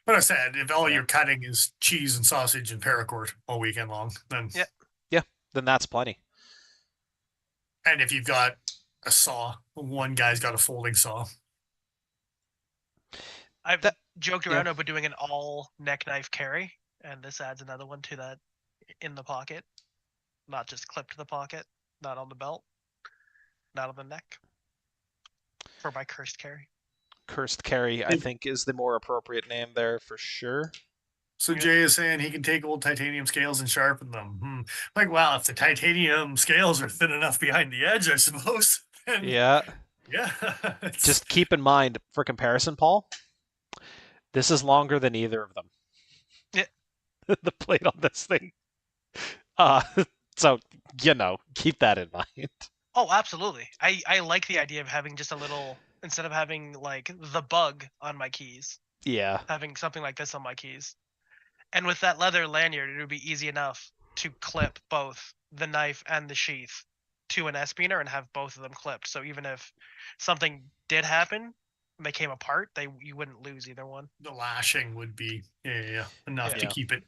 But I said, if all Yeah. you're cutting is cheese and sausage and paracord all weekend long, then Yeah. Then that's plenty. and if you've got a saw, one guy's got a folding saw. I've That- joked yeah. around about doing an all neck knife carry, and this adds another one to that in the pocket, not just clipped to the pocket, not on the belt, not on the neck. For my cursed carry. Cursed carry, I think, is the more appropriate name there for sure. So Yeah. Jay is saying he can take old titanium scales and sharpen them. Like, wow, if the titanium scales are thin enough behind the edge, I suppose. Then, Yeah. yeah. it's- Just keep in mind, for comparison, Paul, this is longer than either of them. Yeah. The blade on this thing. Uh, so, keep that in mind. Oh, absolutely. I like the idea of having just a little, instead of having like the bug on my keys, Yeah. having something like this on my keys. And with that leather lanyard, it would be easy enough to clip both the knife and the sheath to an S-beaner and have both of them clipped. So even if something did happen, and they came apart, you wouldn't lose either one. the lashing would be enough to Yeah. keep it.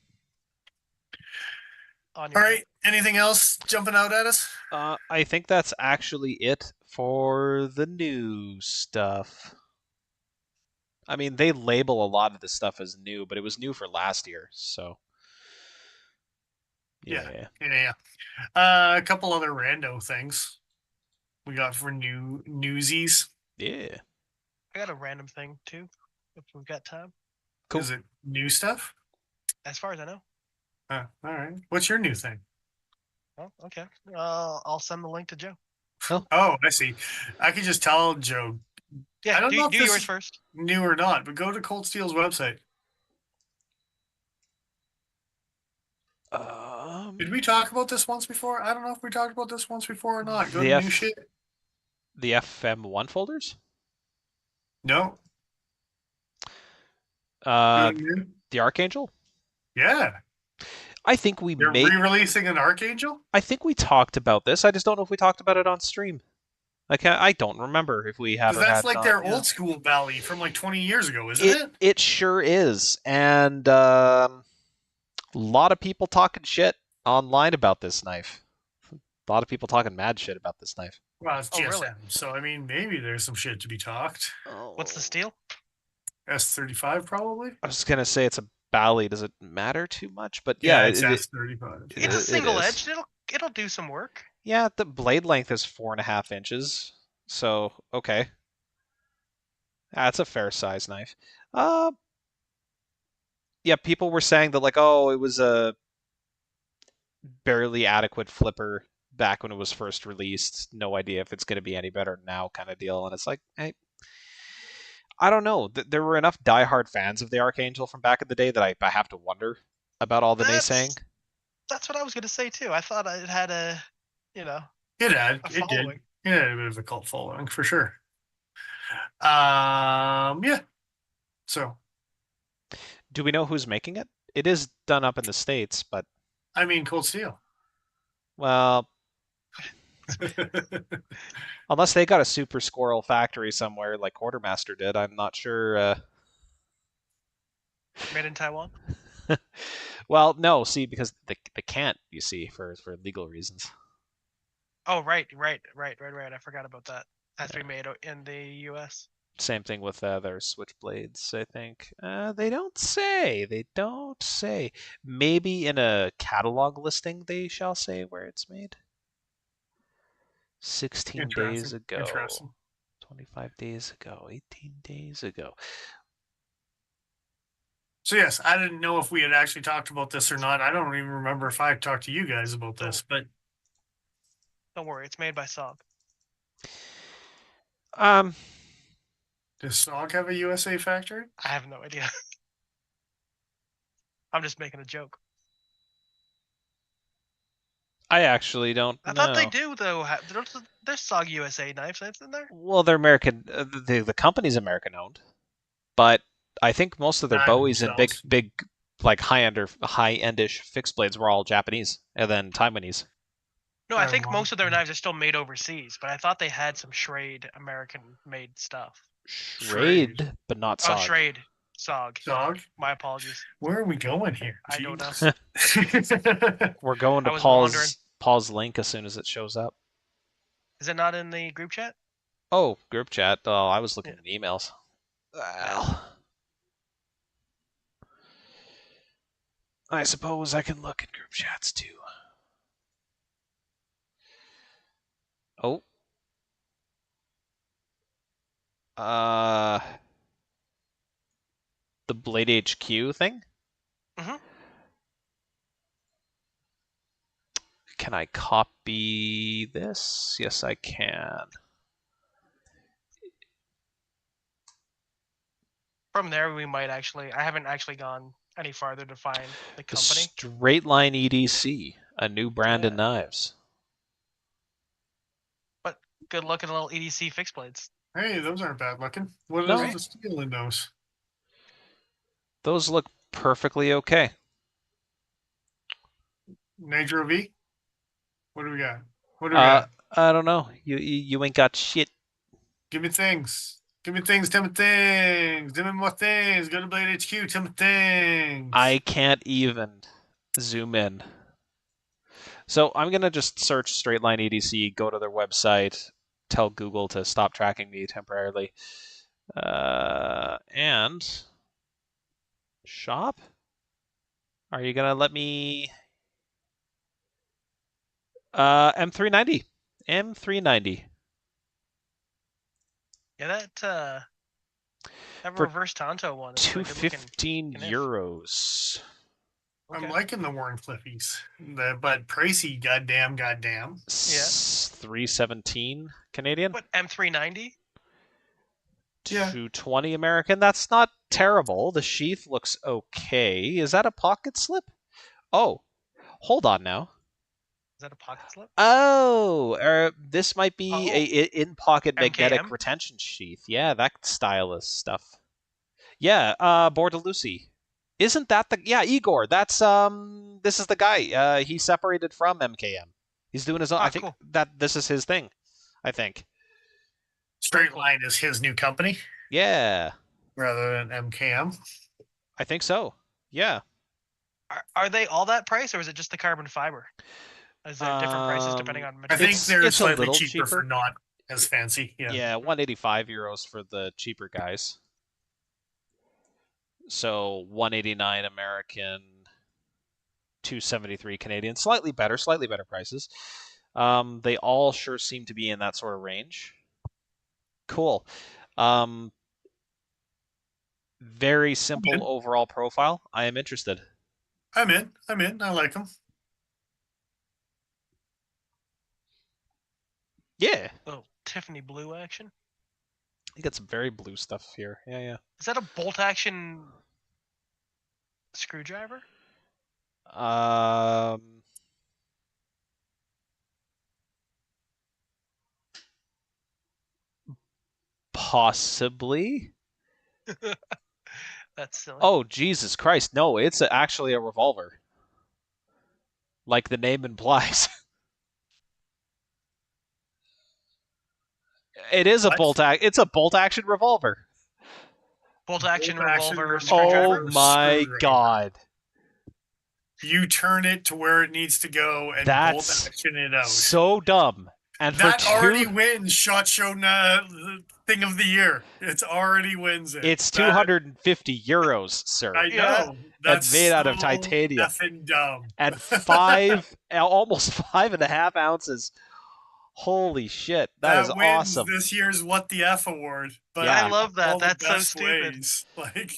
On All your right. Anything else jumping out at us? I think that's actually it for the new stuff. I mean, they label a lot of this stuff as new, but it was new for last year, so. Yeah. Yeah. A couple other rando things we got for newsies. Yeah. I got a random thing too, if we've got time. Cool. Is it new stuff? As far as I know. All right. What's your new thing? Oh, okay. I'll send the link to Joe. Oh, I see. I could just tell Joe. Yeah, I don't know if do this yours is first. new or not, but go to Cold Steel's website. Did we talk about this once before? I don't know if we talked about this once before or not. Go The to new shit. The FM1 folders? No. Uh, Go to new. the Archangel? Yeah. I think we They're re-releasing an Archangel? I think we talked about this. I just don't know if we talked about it on stream. I don't remember if we have Because or that's had like not. their Yeah. old school Valley from like 20 years ago, isn't it? It sure is. And a lot of people talking shit online about this knife. A lot of people talking mad shit about this knife. Well, it's Oh, GSM, really? so I mean, maybe there's some shit to be talked. What's the steel? S35 probably. I was gonna say it's a Bally. Does it matter too much? But Yeah, yeah, it's S35. It's a it single is. edged. It'll do some work. Yeah, the blade length is 4.5 inches. So okay, that's a fair size knife. Yeah, people were saying that like, oh, it was a barely adequate flipper back when it was first released. No idea if it's going to be any better now, kind of deal. And it's like, hey, I don't know. There were enough diehard fans of the Archangel from back in the day that I have to wonder about all the naysaying. That's what I was going to say too. I thought it had a, It a did. following. It had a bit of a cult following for sure. Yeah. So, Do we know who's making it? It is done up in the States, but I mean, Cold Steel. well, unless they got a super squirrel factory somewhere like Quartermaster did, I'm not sure. Made in Taiwan. Well, no, see, because they can't, you see, for legal reasons. Oh, right. I forgot about that. Has to be made in the U.S. Same thing with their switchblades, I think. They don't say. They don't say. Maybe in a catalog listing they shall say where it's made. 16 days ago. Interesting. 25 days ago. 18 days ago. So yes, I didn't know if we had actually talked about this or not. I don't even remember if I talked to you guys about this, but Don't worry, it's made by SOG. does SOG have a USA factory? I have no idea. I'm just making a joke. I actually don't I know. thought they do though. There's SOG USA knives in there. Well, they're American. The company's American owned, but I think most of their Not Bowies and themselves. big like high-endish fixed blades were all Japanese and then Taiwanese. No, I Oh, think wow. most of their knives are still made overseas, but I thought they had some Schrade American-made stuff. Schrade, but not Oh, SOG. Schrade. Sog. Dog. My apologies. Where are we going here? I don't know. Jeez. We're going to I was wandering. Paul's link as soon as it shows up. Is it not in the group chat? Oh, group chat. Oh, I was looking Yeah. at emails. Well, I suppose I can look at group chats too. Oh. The Blade HQ thing? Mhm. Can I copy this? Yes, I can. From there, we might actually. I haven't actually gone any farther to find the The company. Straight Line EDC, a new brand in Yeah. knives. But good looking little EDC fixed blades. Hey, those aren't bad looking. What No. is the steel in those? Those look perfectly okay. Nitro V? What do we got? What do we got? I don't know. You ain't got shit. Give me things. Give me things, tell me things. Give me more things. Go to Blade HQ, tell me things. I can't even zoom in. So I'm gonna just search Straight Line EDC, go to their website, tell Google to stop tracking me temporarily, and shop. Are you gonna let me? M390. M390. Yeah, that For reverse Tonto one. Is a good looking. 215 knife. euros. I'm Okay. liking the Warren Cliffies. But pricey, goddamn. 317 Canadian. What M390? Yeah. 220 American. That's not terrible. The sheath looks okay. Is that a pocket slip? Oh, hold on now. Is that a pocket slip? Oh, this might be Oh. a in-pocket magnetic MKM? retention sheath. Yeah, that stylus stuff. Yeah, Bordelucci. Isn't that the Igor? That's this is the guy. He separated from MKM. He's doing his own. I think Cool. that this is his thing. I think. Straight Line is his new company Yeah, rather than MKM. I think so. Yeah. Are they all that price, or is it just the carbon fiber? Is there different prices depending on I material? think It's- they're it's a slightly little cheaper for cheaper. not as fancy. Yeah. Yeah, 185 euros for the cheaper guys. So 189 American, 273 Canadian, slightly better prices. They all sure seem to be in that sort of range. Cool. Very simple overall profile. I am interested. I'm in. I like them. Yeah. Oh, Tiffany blue action. You got some very blue stuff here. Yeah. Is that a bolt action screwdriver? Possibly. That's silly. Oh, Jesus Christ. No, it's actually a revolver. Like the name implies. It is What? it's a bolt action revolver. Bolt action Bolt action revolver revolver. screwdriver. Oh my Screwdriver. god. You turn it to where it needs to go and That's bolt action it out. so dumb. And that for already wins SHOT Show thing of the year. It's already wins it. it's 250 euros, sir. I know. That's made out of so titanium. effing dumb. And almost 5.5 ounces. Holy shit. That is wins awesome. this year's What the F award. But Yeah. I love that. all the That's so best stupid. ways. Like,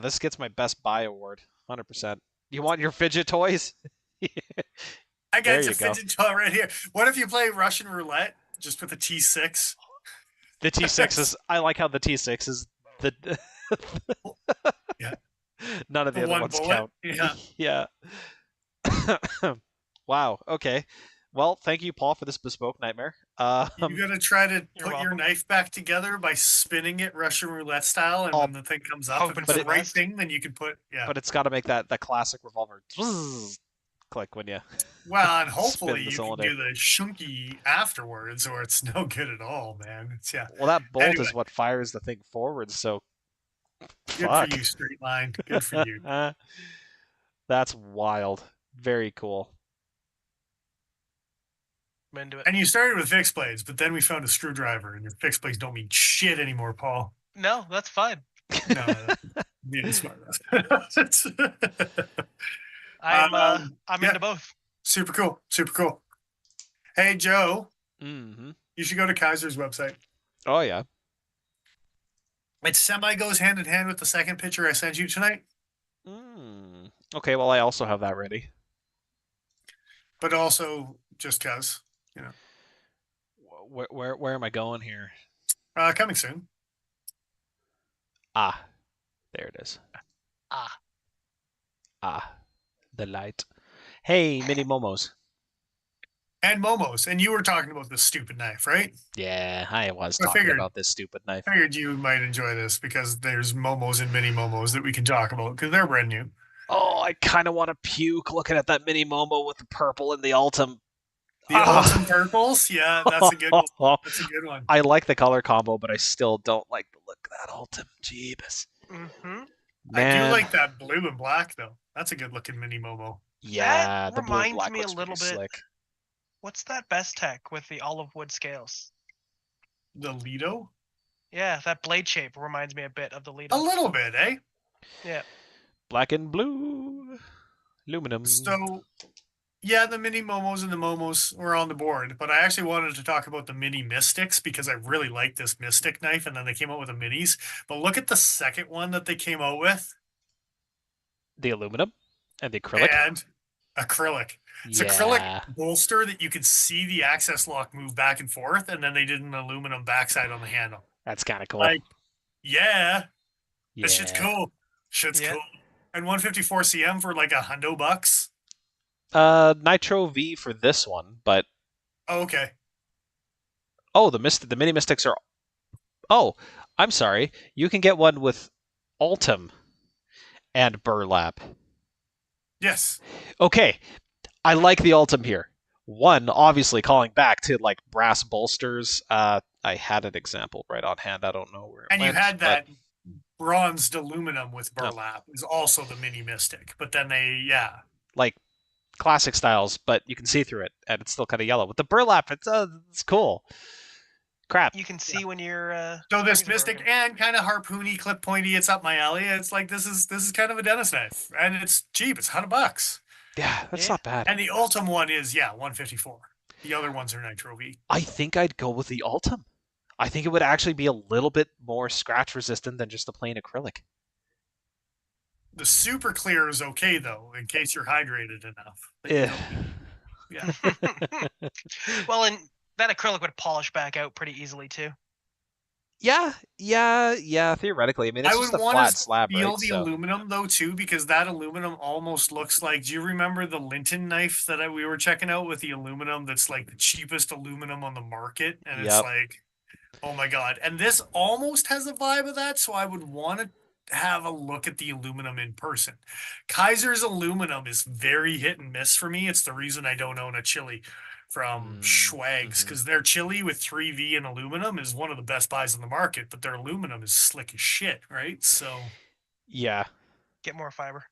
This gets my Best Buy award. 100%. You want your fidget toys? I There got you a go. fidget toy right here. What if you play Russian roulette just with a T6? The T6 is. I like how the T6 is the. Yeah. None of the other one ones bullet? count. Yeah. Wow. Okay. Well, thank you, Paul, for this bespoke nightmare. You gotta try to You're put your welcome. knife back together by spinning it Russian roulette style, and when the thing comes up, if hoping it's for the the right best. thing, then you can put but it's got to make that classic revolver click when you. Well, and Spin hopefully the you cylinder. can do the shunky afterwards, or it's no good at all, man. It's Well, that bolt Anyway. is what fires the thing forward. So Good for Fuck. you, straight line. Good for you. That's wild. Very cool. I'm into it. And you started with fixed blades, but then we found a screwdriver, and your fixed blades don't mean shit anymore, Paul. No, that's fine. No, being smart. I'm Yeah, into both. super cool. Super cool. Hey, Joe, Hmm. you should go to Kaiser's website. Oh yeah. It semi goes hand in hand with the second picture I sent you tonight, Okay, well I also have that ready. but also just cause, you know, Where am I going here? coming soon. Ah, there it is. Ah, Ah, the light. Hey, mini momos. And Momos. And you were talking about this stupid knife, right? Yeah, I was I talking figured about this stupid knife. figured you might enjoy this because there's Momos and mini Momos that we can talk about because they're brand new. Oh, I kind of want to puke looking at that mini momo with the purple and the Ultim. The Ah. Ultim purples, yeah, that's a good one. That's a good one. I like the color combo, but I still don't like the look of that Ultim. Jeebus. mm-hmm. I do Man. like that blue and black though. That's a good looking mini Momo. Yeah, That the blue and reminds black me a looks pretty little bit. slick. What's that best tech with the olive wood scales? The Lido, Yeah, that blade shape reminds me a bit of the a Lido. little bit, eh? Yeah. Black and blue. Aluminum. So yeah, the mini Momos and the Momos were on the board, but I actually wanted to talk about the mini Mystics because I really like this Mystic knife, and then they came out with the minis. But look at the second one that they came out with, The aluminum and the acrylic. and acrylic. It's acrylic Yeah. bolster that you could see the access lock move back and forth, and then they did an aluminum backside on the handle. That's kind of cool. Like, yeah, this shit's Yeah. cool. Shit's Yeah. cool. And 154 CM for like $100. Nitro V for this one, but Oh, okay. oh, the mini mystics are. Oh, I'm sorry. You can get one with Ultim and burlap. Yes. Okay, I like the Ultim here. One, obviously, calling back to like brass bolsters. I had an example right on hand. I don't know where it And you went, had but that bronzed aluminum with oh, burlap is also the mini Mystic. But then they, yeah. like classic styles, but you can see through it, and it's still kind of yellow. With the burlap, it's cool. Crap. You can see when you're. So this springs are Mystic broken. and kind of harpoony, clip pointy, it's up my alley. It's like this is kind of a dentist knife, and it's cheap. It's $100. Yeah, that's Yeah. not bad. And the Ultim one is 154. The other ones are Nitro V. I think I'd go with the Ultim. I think it would actually be a little bit more scratch resistant than just the plain acrylic. The super clear is okay though, in case you're hydrated enough. Eh. Yeah. Well, and that acrylic would polish back out pretty easily too. Yeah. Theoretically, I mean, it's I just would a want flat to slab, feel right? the So aluminum though too, because that aluminum almost looks like. Do you remember the Linton knife that we were checking out with the aluminum? That's like the cheapest aluminum on the market, and it's yep. like, oh my god! And this almost has a vibe of that, so I would want to have a look at the aluminum in person. Kaiser's aluminum is very hit and miss for me. It's the reason I don't own a chili from Schwags because their chili with 3V and aluminum is one of the best buys on the market, but their aluminum is slick as shit, right? So Yeah. Get more fiber.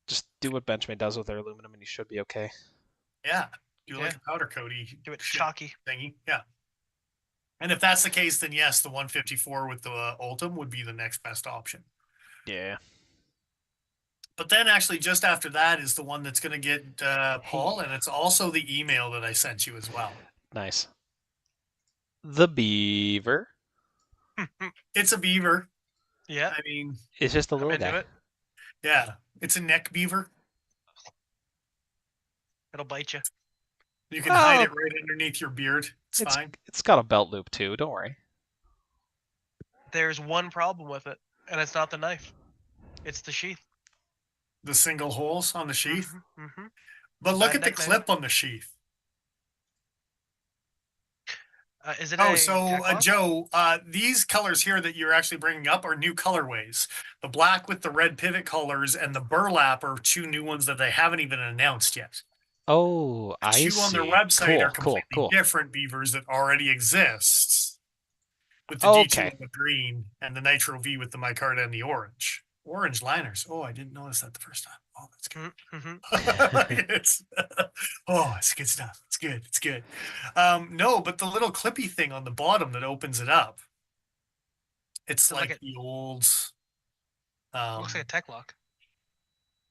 Just do what Benchmade does with their aluminum, and you should be okay. yeah, do like Yeah. a powder coaty Do it shit chalky. thingy. Yeah. And if that's the case, then yes, the 154 with the Ultim would be the next best option. Yeah. But then actually just after that is the one that's going to get Paul, Hey. and it's also the email that I sent you as well. Nice. The beaver. It's a beaver. Yeah. I mean, It's just a I'm little into guy. it. yeah, it's a neck beaver. It'll bite you. You can hide it right underneath your beard. It's fine. It's got a belt loop too. Don't worry. There's one problem with it, and it's not the knife. It's the sheath. The single holes on the sheath. Mm-hmm. But look at the neck knife. clip on the sheath. Is it Oh, a so tack lock? Joe, these colors here that you're actually bringing up are new colorways. The black with the red pivot colors and the burlap are two new ones that they haven't even announced yet. Oh, The I two on their see. website are Cool. completely different beavers that already exist. with the Oh, D2 okay. and the green, and the Nitro V with the micarta and the orange. Orange liners. Oh, I didn't notice that the first time. Oh, that's good. Mm-hmm. it's oh, it's good stuff. It's good. It's good. No, but the little clippy thing on the bottom that opens it up, it's Like like it the old. looks like a tech lock.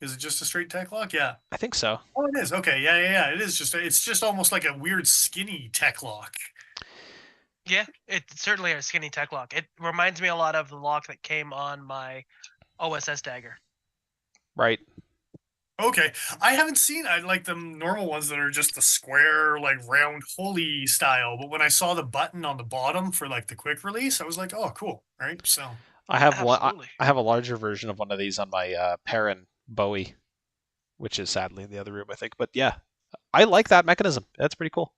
Is it just a straight tech lock? Yeah. I think so. Oh, it is. Okay. Yeah, yeah, yeah. It is just. It's just almost like a weird skinny tech lock. Yeah, it's certainly a skinny tech lock. It reminds me a lot of the lock that came on my OSS dagger. Right. Okay, I haven't seen. I like the normal ones that are just the square, like round, holy style. But when I saw the button on the bottom for like the quick release, I was like, oh, cool. Right. So I have one. Absolutely. I have a larger version of one of these on my Perrin Bowie, which is sadly in the other room, I think. But yeah, I like that mechanism. That's pretty cool.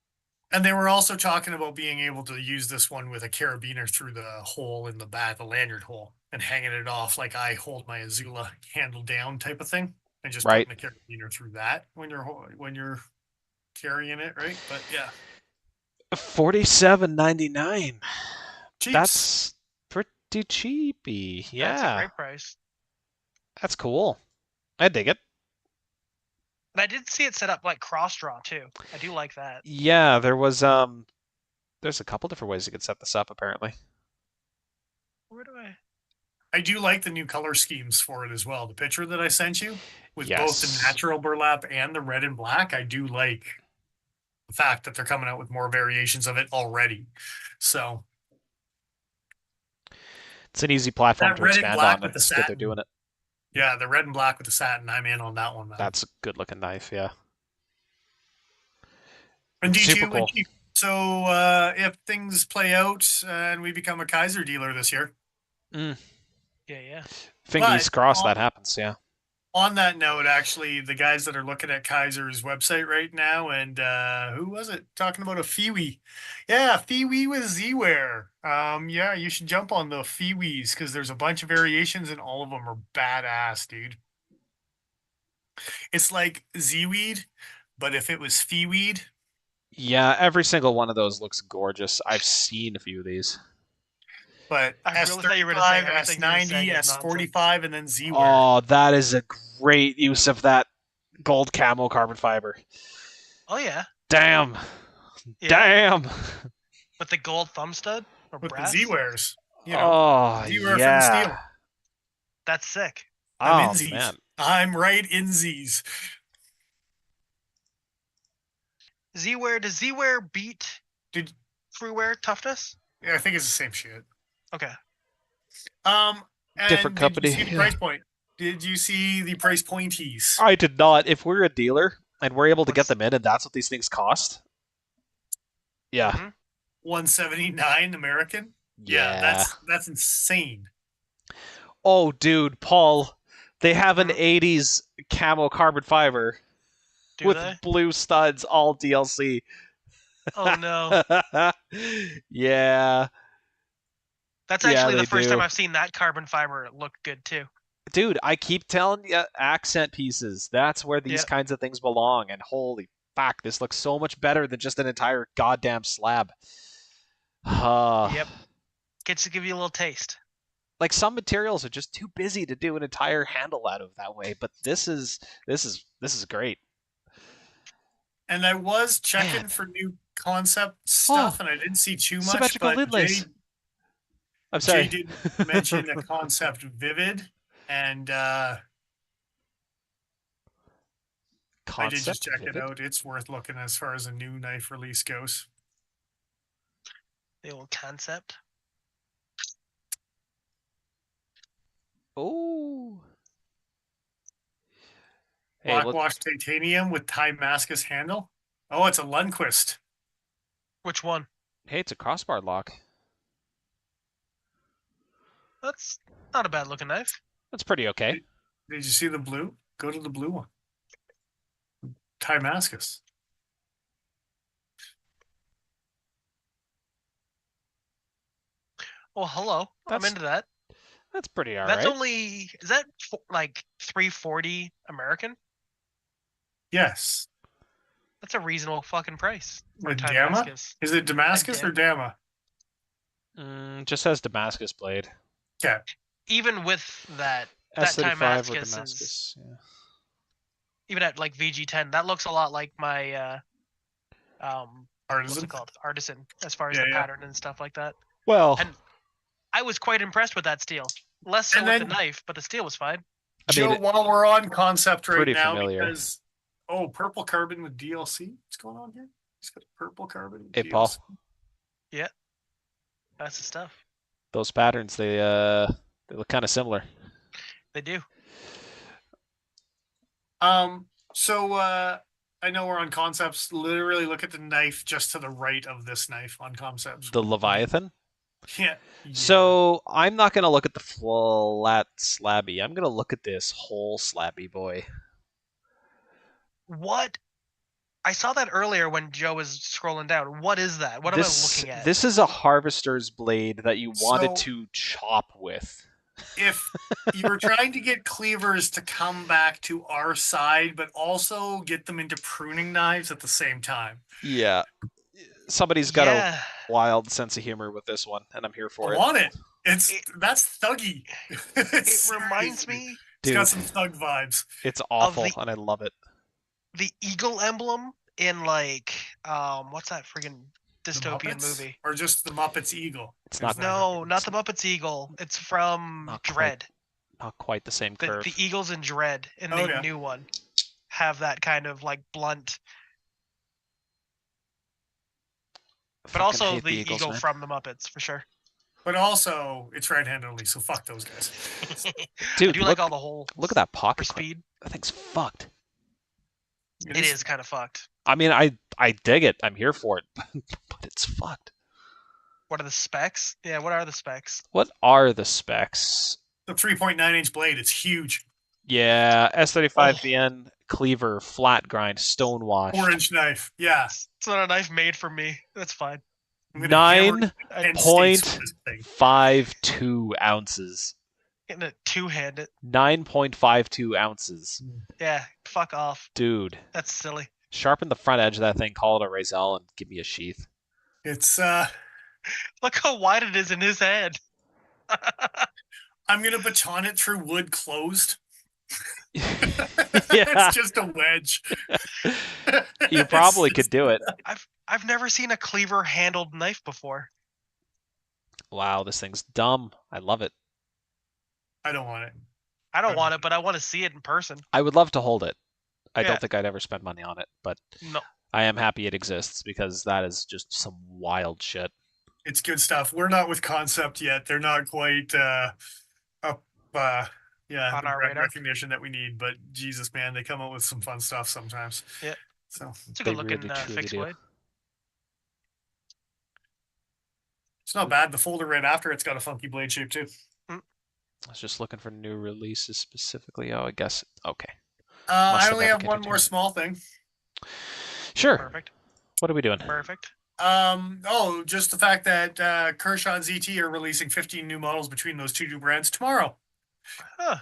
and they were also talking about being able to use this one with a carabiner through the hole in the back, the lanyard hole, and hanging it off like I hold my Azula handle down type of thing, and just Right. putting a carabiner through that when you're carrying it, right? But yeah, 47.99. cheaps. That's pretty cheapy. That's a Yeah, great price. that's cool. I dig it. And I did see it set up like cross draw too. I do like that. Yeah, there's a couple different ways you could set this up apparently. Where do I? I do like the new color schemes for it as well. The picture that I sent you with both the Yes. natural burlap and the red and black, I do like the fact that they're coming out with more variations of it already. So It's an easy platform that to red and expand black on. with the It's good they're doing satin, it. yeah, the red and black with the satin, I'm in on that one, man. That's a good looking knife, yeah. And Super D2 and cool. cheap. So if things play out and we become a Kaiser dealer this year, Mm. Yeah. Fingies but crossed that happens, yeah. on that note, actually, the guys that are looking at Kaiser's website right now, and who was it talking about a Fiwi? Yeah, Fiwi with Z-Wear. Yeah, you should jump on the Fiwis because there's a bunch of variations and all of them are badass, dude. It's like Z-Weed, but if it was Fiweed, Yeah, every single one of those looks gorgeous. I've seen a few of these. I but really thought you were going to say S35, everything you were saying S90, is nonsense. S45, and then Z-Wear. Oh, that is a great use of that gold camo carbon fiber. Oh yeah. Damn. Yeah. Damn. With the gold thumb stud or With the brass. Z-Wears, you know, Oh, Z-Wear for the yeah. steel. That's sick. I'm Oh, in Z's. man. I'm right in Z's. Does Z-Wear beat Did Freewear toughness? Yeah, I think it's the same shit. Okay. Different And did you company. see the price point? Did you see the price pointies? I did not. If we're a dealer and we're able to get What's- them in and that's what these things cost, yeah. Mhm. 179 American. Yeah, Yeah. that's insane. Oh, dude, Paul, they have an Mhm. 80s camo carbon fiber Do with they? blue studs, all DLC. Oh no. Yeah. That's Yeah, actually they the first do. time I've seen that carbon fiber look good too. Dude, I keep telling you, accent pieces. That's where these Yeah. kinds of things belong. And holy fuck, this looks so much better than just an entire goddamn slab. Yep. Gets to give you a little taste. Like some materials are just too busy to do an entire handle out of that way, but this is great. And I was checking Man. for new concept Oh, stuff, and I didn't see too much. symmetrical But lid lace. I'm Jay sorry. did mention the concept Vivid, and I did just Concept check it vivid. out. It's worth looking as far as a new knife release goes. The old concept. Oh. Hey, Black look. wash titanium with Damascus handle. Oh, it's a Lundquist. Which one? Hey, it's a crossbar lock. That's not a bad looking knife. That's pretty okay. Did you see the blue? Go to the blue one. Damascus. Well, hello. I'm That's into that. that's pretty all That's right. only is that like 340 American? Yes. That's a reasonable fucking price for With Dama? Damascus. Is it Damascus Dam- or Dama? Just says Damascus blade. Okay. Even with that S35 Damascus or is Damascus. Yeah. even at like VG10, that looks a lot like my what's Artisan. it called? Artisan, as far as Yeah, the yeah. pattern and stuff like that. Well, And I was quite impressed with that steel. Less so And with the then- knife, but the steel was fine. I Joe, mean, while we're on concept right pretty now, familiar. because purple carbon with DLC. What's going on here? He's got purple carbon with hey, DLC. Paul, That's the stuff. those patterns, they look kind of similar. They do. So I know we're on concepts. Literally look at the knife just to the right of this knife on concepts. The Leviathan. Yeah. So I'm not going to look at the flat slabby. I'm going to look at this whole slabby boy. What? I saw that earlier when Joe was scrolling down. What is that? What am I looking at? This is a harvester's blade that you wanted So- to chop with. If you were trying to get cleavers to come back to our side, but also get them into pruning knives at the same time. Yeah. Somebody's got yeah. a wild sense of humor with this one, and I'm here for I it. want it. It- That's thuggy. It reminds me It's got Dude, some thug vibes. it's awful, the- and I love it. the eagle emblem in like what's that friggin' The dystopian Muppets? movie? Or just the Muppets Eagle. It's not- Is that No, it? not the Muppets eagle. It's from Not quite. Dread. Not quite the same The, curve. the eagles in Dread in Oh, the yeah. new one have that kind of like blunt, but Fucking also hate the Eagles, eagle man. from the Muppets for sure. But also, it's right-handed only, so fuck those guys. I Dude, do look, like all the whole look at that for pocket clip. speed. That thing's fucked. It is kind of fucked. I mean, I dig it. I'm here for it, but it's fucked. What are the specs? Yeah, what are the specs? What are the specs? The 3.9-inch blade, it's huge. Yeah, S35 Oh. VN cleaver, flat grind, stone wash. 4-inch knife. Yeah. It's not a knife made for me. That's fine. I'm gonna hammer I- Penn Point- States with this thing. 5.2 ounces. Getting it two-handed. 9.52 ounces. Yeah, fuck off. Dude, That's silly. sharpen the front edge of that thing, call it a Razel, and give me a sheath. It's Look how wide it is in his head. I'm gonna baton it through wood closed. Yeah, It's just a wedge. you probably could do it. I've never seen a cleaver handled knife before. Wow, this thing's dumb. I love it. I don't want it. I don't Good. want it, but I want to see it in person. I would love to hold it. I Yeah. don't think I'd ever spend money on it, but No. I am happy it exists because that is just some wild shit. It's good stuff. We're not with concept yet. They're not quite up yeah, On the our brand radar. recognition that we need, but Jesus man, they come up with some fun stuff sometimes. Yeah. So It's a They good looking really, truly fixed do. blade. it's not bad. The folder right after it's got a funky blade shape too. I was just looking for new releases specifically. Oh, I guess. Okay. I have only have one advocated more here. small thing. Sure. Perfect. What are we doing? Perfect. Just the fact that Kershaw and ZT are releasing 15 new models between those two new brands tomorrow. Huh.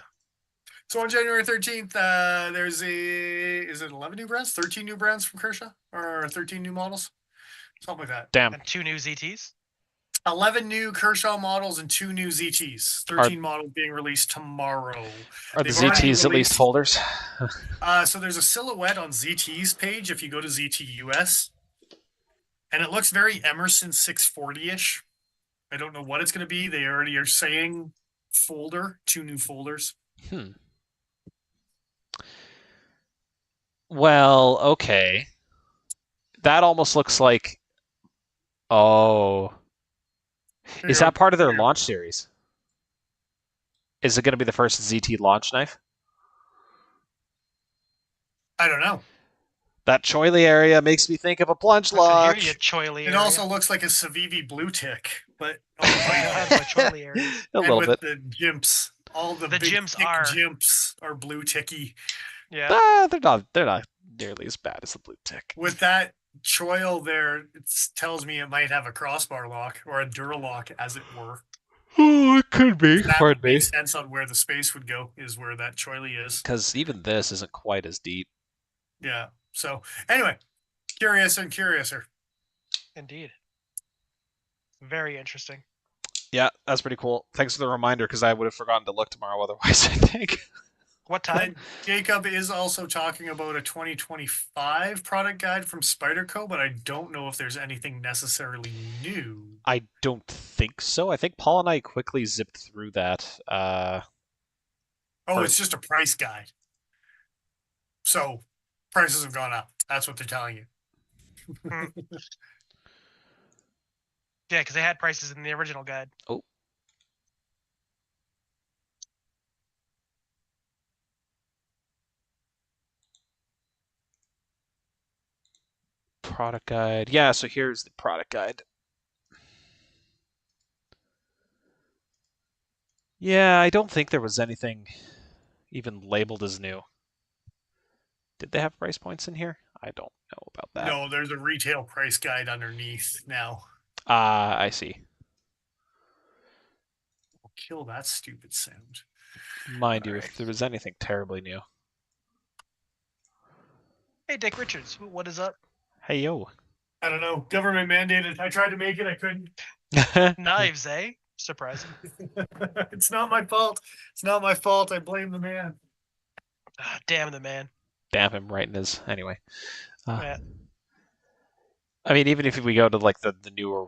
So on January 13th, there's is it 11 new brands? 13 new brands from Kershaw? Or 13 new models? Something like that. Damn. And 2 new ZTs. 11 new Kershaw models and 2 new ZTs. 13 models being released tomorrow. Are the They've already ZTs at least released- holders? So there's a silhouette on ZT's page if you go to ZT US. And it looks very Emerson 640-ish. I don't know what it's going to be. They already are saying folder, 2 new folders. Well, okay. That almost looks like. Oh. Is that part of their launch series? Is it going to be the first ZT launch knife? I don't know. That choily area makes me think of a plunge Listen, lock. here you choily It area. also looks like a Civivi blue tick, but Oh my God, my choily area. A and little with bit. the jimps. All the The big jimps thick are. jimps are blue ticky. Yeah. They're not nearly as bad as the blue tick. With that choil there, it tells me it might have a crossbar lock or a Duralock, as it were. Oh, it could be. That Pardon would make me. sense on where the space would go, is where that choily is. Because even this isn't quite as deep. Yeah. So anyway, curious and curiouser. Indeed. Very interesting. Yeah, that's pretty cool. Thanks for the reminder, because I would have forgotten to look tomorrow otherwise, I think. What And time? then Jacob is also talking about a 2025 product guide from Spyderco, but I don't know if there's anything necessarily new. I don't think so. I think Paul and I quickly zipped through that. Oh, For it's just a price guide. So prices have gone up. That's what they're telling you. Hmm. Yeah, because they had prices in the original guide. oh, product guide. Yeah, so here's the product guide. Yeah, I don't think there was anything even labeled as new. Did they have price points in here? I don't know about that. No, there's a retail price guide underneath now. I see. I'll kill that stupid sound. Mind All you, right. if there was anything terribly new. Hey, Dick Richards, what is up? Hey, yo. I don't know. Government mandated. I tried to make it. I couldn't. Knives, eh? Surprising. It's not my fault. It's not my fault. I blame the man. Ah, damn the man. Damn him right in his. Anyway. Yeah. I mean, even if we go to like the newer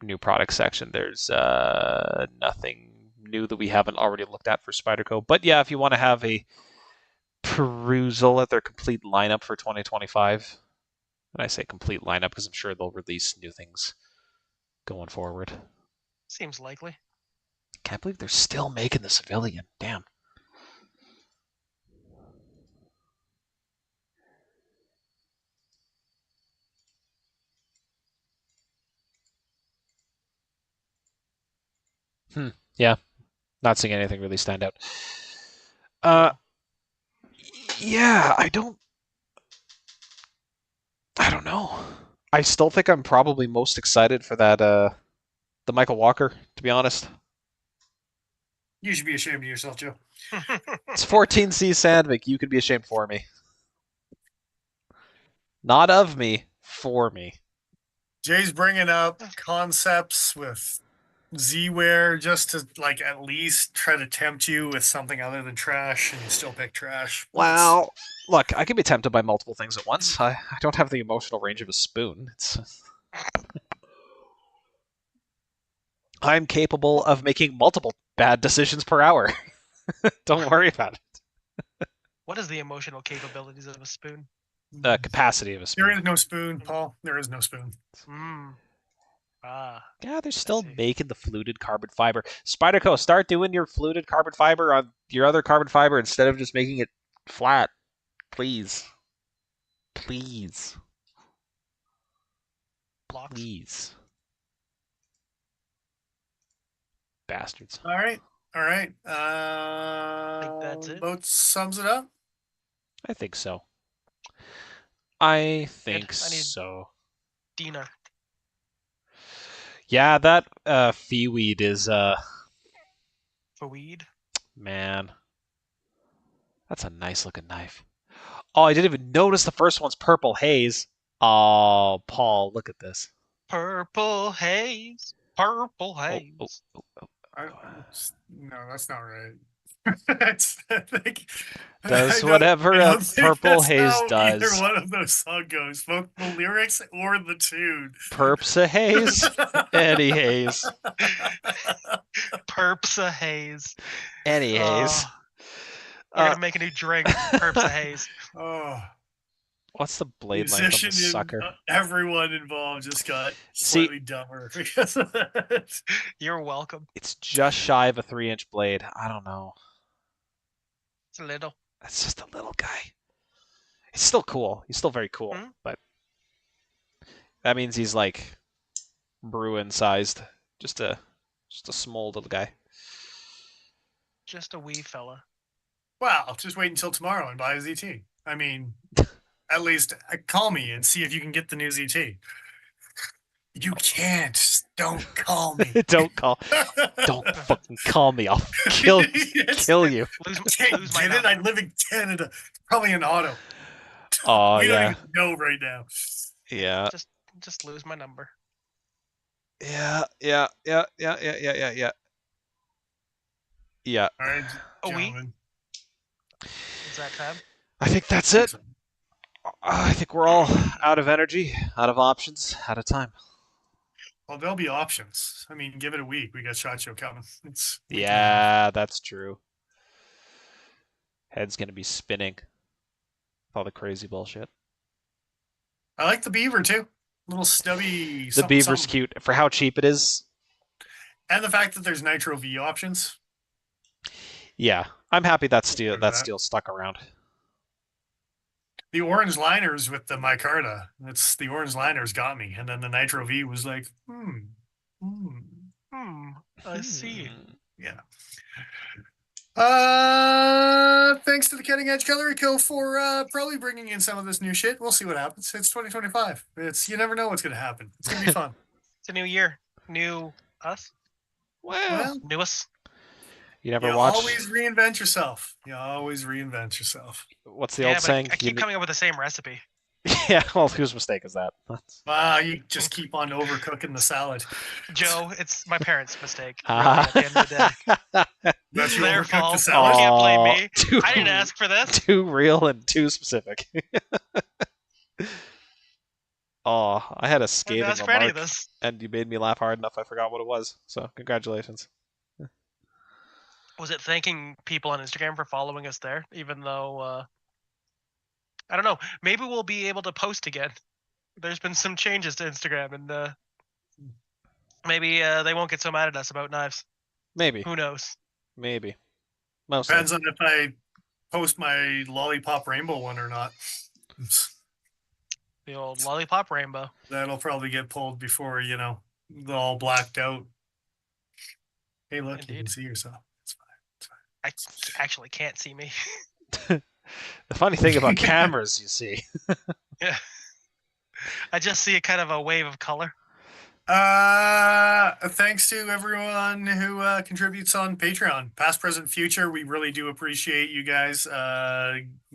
new product section, there's nothing new that we haven't already looked at for Spyderco. But yeah, if you want to have a perusal at their complete lineup for 2025, and I say complete lineup because I'm sure they'll release new things going forward. Seems likely. Can't believe they're still making the civilian. Damn. Yeah, not seeing anything really stand out. No. Yeah, I don't know. I still think I'm probably most excited for that the Michael Walker, to be honest. You should be ashamed of yourself, Joe. It's 14C Sandvik. You could be ashamed for me. Not of me, for me. Jay's bringing up concepts with Z-Ware just to like at least try to tempt you with something other than trash, and you still pick trash. Well, look, I can be tempted by multiple things at once. I don't have the emotional range of a spoon. I'm capable of making multiple bad decisions per hour. Don't worry about it. What is the emotional capabilities of a spoon? The capacity of a There spoon. is no spoon, Paul. There is no spoon. Mmm. Ah. Yeah, they're still see. making the fluted carbon fiber. Spyderco, start doing your fluted carbon fiber on your other carbon fiber instead of just making it flat. Please. Please. Blocks. Please. Bastards. All right. All right. Think that's it. About sums it up. I think so. I think I need- so. Dina. Yeah, that fee weed is For weed. man. That's a nice looking knife. Oh, I didn't even notice the first one's purple haze. Oh, Paul, look at this. Purple haze. Purple Oh, haze. No, that's not right. That's, Does I whatever don't a think purple that's haze how does. either one of those songs goes, both the lyrics or the tune. Perps a haze, any haze, Perps a haze. any haze. We're gonna make a new drink. Perps a haze. Oh, What's the blade length on musician the and sucker? everyone involved just got See- slightly dumber because of that. You're welcome. It's just shy of a 3-inch blade. I don't know. It's a little. That's just a little guy. He's still cool. He's still very cool, Mhm. but that means he's like Bruin sized. Just a small little guy. Just a wee fella. Well, just wait until tomorrow and buy a ZT. I mean, at least call me and see if you can get the new ZT. You can't. Just don't call me. Don't fucking call me. I'll kill you. Lose Can't my get it. number. I live in Canada. Probably an auto. Oh We don't yeah, even know right now. yeah. Just lose my number. Yeah, yeah, yeah, yeah, yeah, yeah, yeah, yeah. Yeah. All right, A week? gentlemen. Exact time. I think that's I think it. so. I think we're all out of energy, out of options, out of time. Well, there'll be options. I mean, give it a week. We got Shot Show coming. It's week and a half. Yeah, that's true. Head's gonna be spinning. All the crazy bullshit. I like the beaver too. Little stubby The something beaver's something. cute for how cheap it is. And the fact that there's Nitro V options. Yeah, I'm happy that That. steel stuck around. The orange liners with the micarta. It's the orange liners got me. And then the Nitro V was like, hmm. I see. Yeah. Thanks to the Cutting Edge Cutlery Co. for probably bringing in some of this new shit. We'll see what happens. It's 2025. You never know what's gonna happen. It's gonna be fun. It's a new year. New us? Well, New us? you never You watch. always reinvent yourself. You always reinvent yourself. What's the Yeah, old but saying? I keep coming up with the same recipe. Yeah, well, whose mistake is that? You just keep on overcooking the salad. Joe, it's my parents' mistake. Really, at the end of the day. That's It's you their overcooked the fault. salad. You can't blame me. Too, I didn't ask for this. Too real and too specific. Oh, I had a I didn't scathing ask for any of remark, this. and you made me laugh hard enough. I forgot what it was. So congratulations. Was it thanking people on Instagram for following us there? Even though, I don't know. Maybe we'll be able to post again. There's been some changes to Instagram, and maybe they won't get so mad at us about knives. Maybe, Who knows? maybe, mostly. Depends on if I post my lollipop rainbow one or not. The old lollipop rainbow. That'll probably get pulled before they're all blacked out. Hey, look, you can Indeed. see yourself. It's fine. It's fine. I actually can't see me. The funny thing about cameras, you see. Yeah. I just see a kind of a wave of color. Thanks to everyone who contributes on Patreon, past, present, future. We really do appreciate you guys.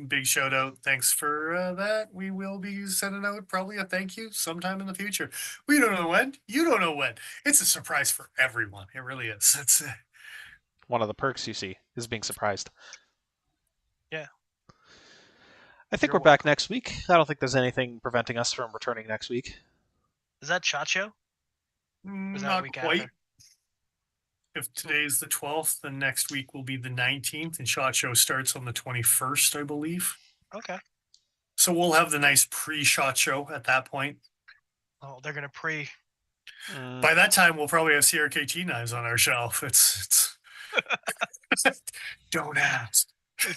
Big shout out. Thanks for that. We will be sending out probably a thank you sometime in the future. We don't know when. You don't know when. It's a surprise for everyone. It really is. It's One of the perks you see is being surprised. Yeah. I think You're we're back next week. I don't think there's anything preventing us from returning next week. Is that Shot Show? Was that not week quite. after? If today's the 12th, then next week will be the 19th, and Shot Show starts on the 21st, I believe. Okay. So we'll have the nice pre-Shot Show at that point. Oh, they're gonna pre. By that time, we'll probably have CRKT knives on our shelf. It's don't ask.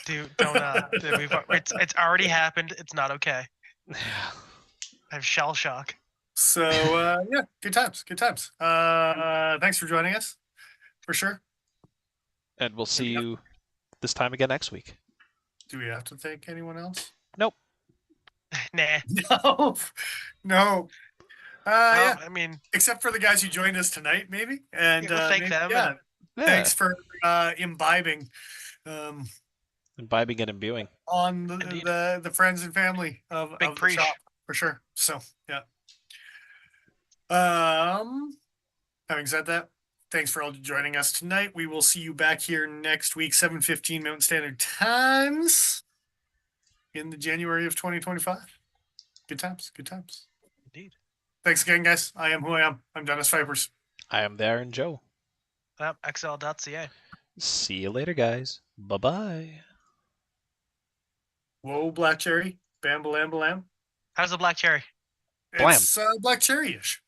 Dude, don't. It's already happened. It's not okay. Yeah. I have shell shock. So yeah, good times. Good times. Thanks for joining us, for sure. And we'll see you this time again next week. Do we have to thank anyone else? Nope. Nah. No, no. Well, Yeah. I mean, Except for the guys who joined us tonight, maybe. And we'll thank maybe, them. yeah. Yeah. Thanks for imbibing Imbibing and imbuing. on Indeed. the friends and family of Big the preach. shop, for sure. So yeah. Having said that, thanks for all joining us tonight. We will see you back here next week, 7:15 Mountain Standard Times, in the January of 2025. Good times. Good times. Indeed. Thanks again, guys. I am who I am. I'm Dennis Vipers. I am there and Joe. XL.ca. See you later, guys. Bye-bye. Whoa, Black Cherry. Bam, balam, balam. How's the black cherry? Blam. It's Black Cherry-ish.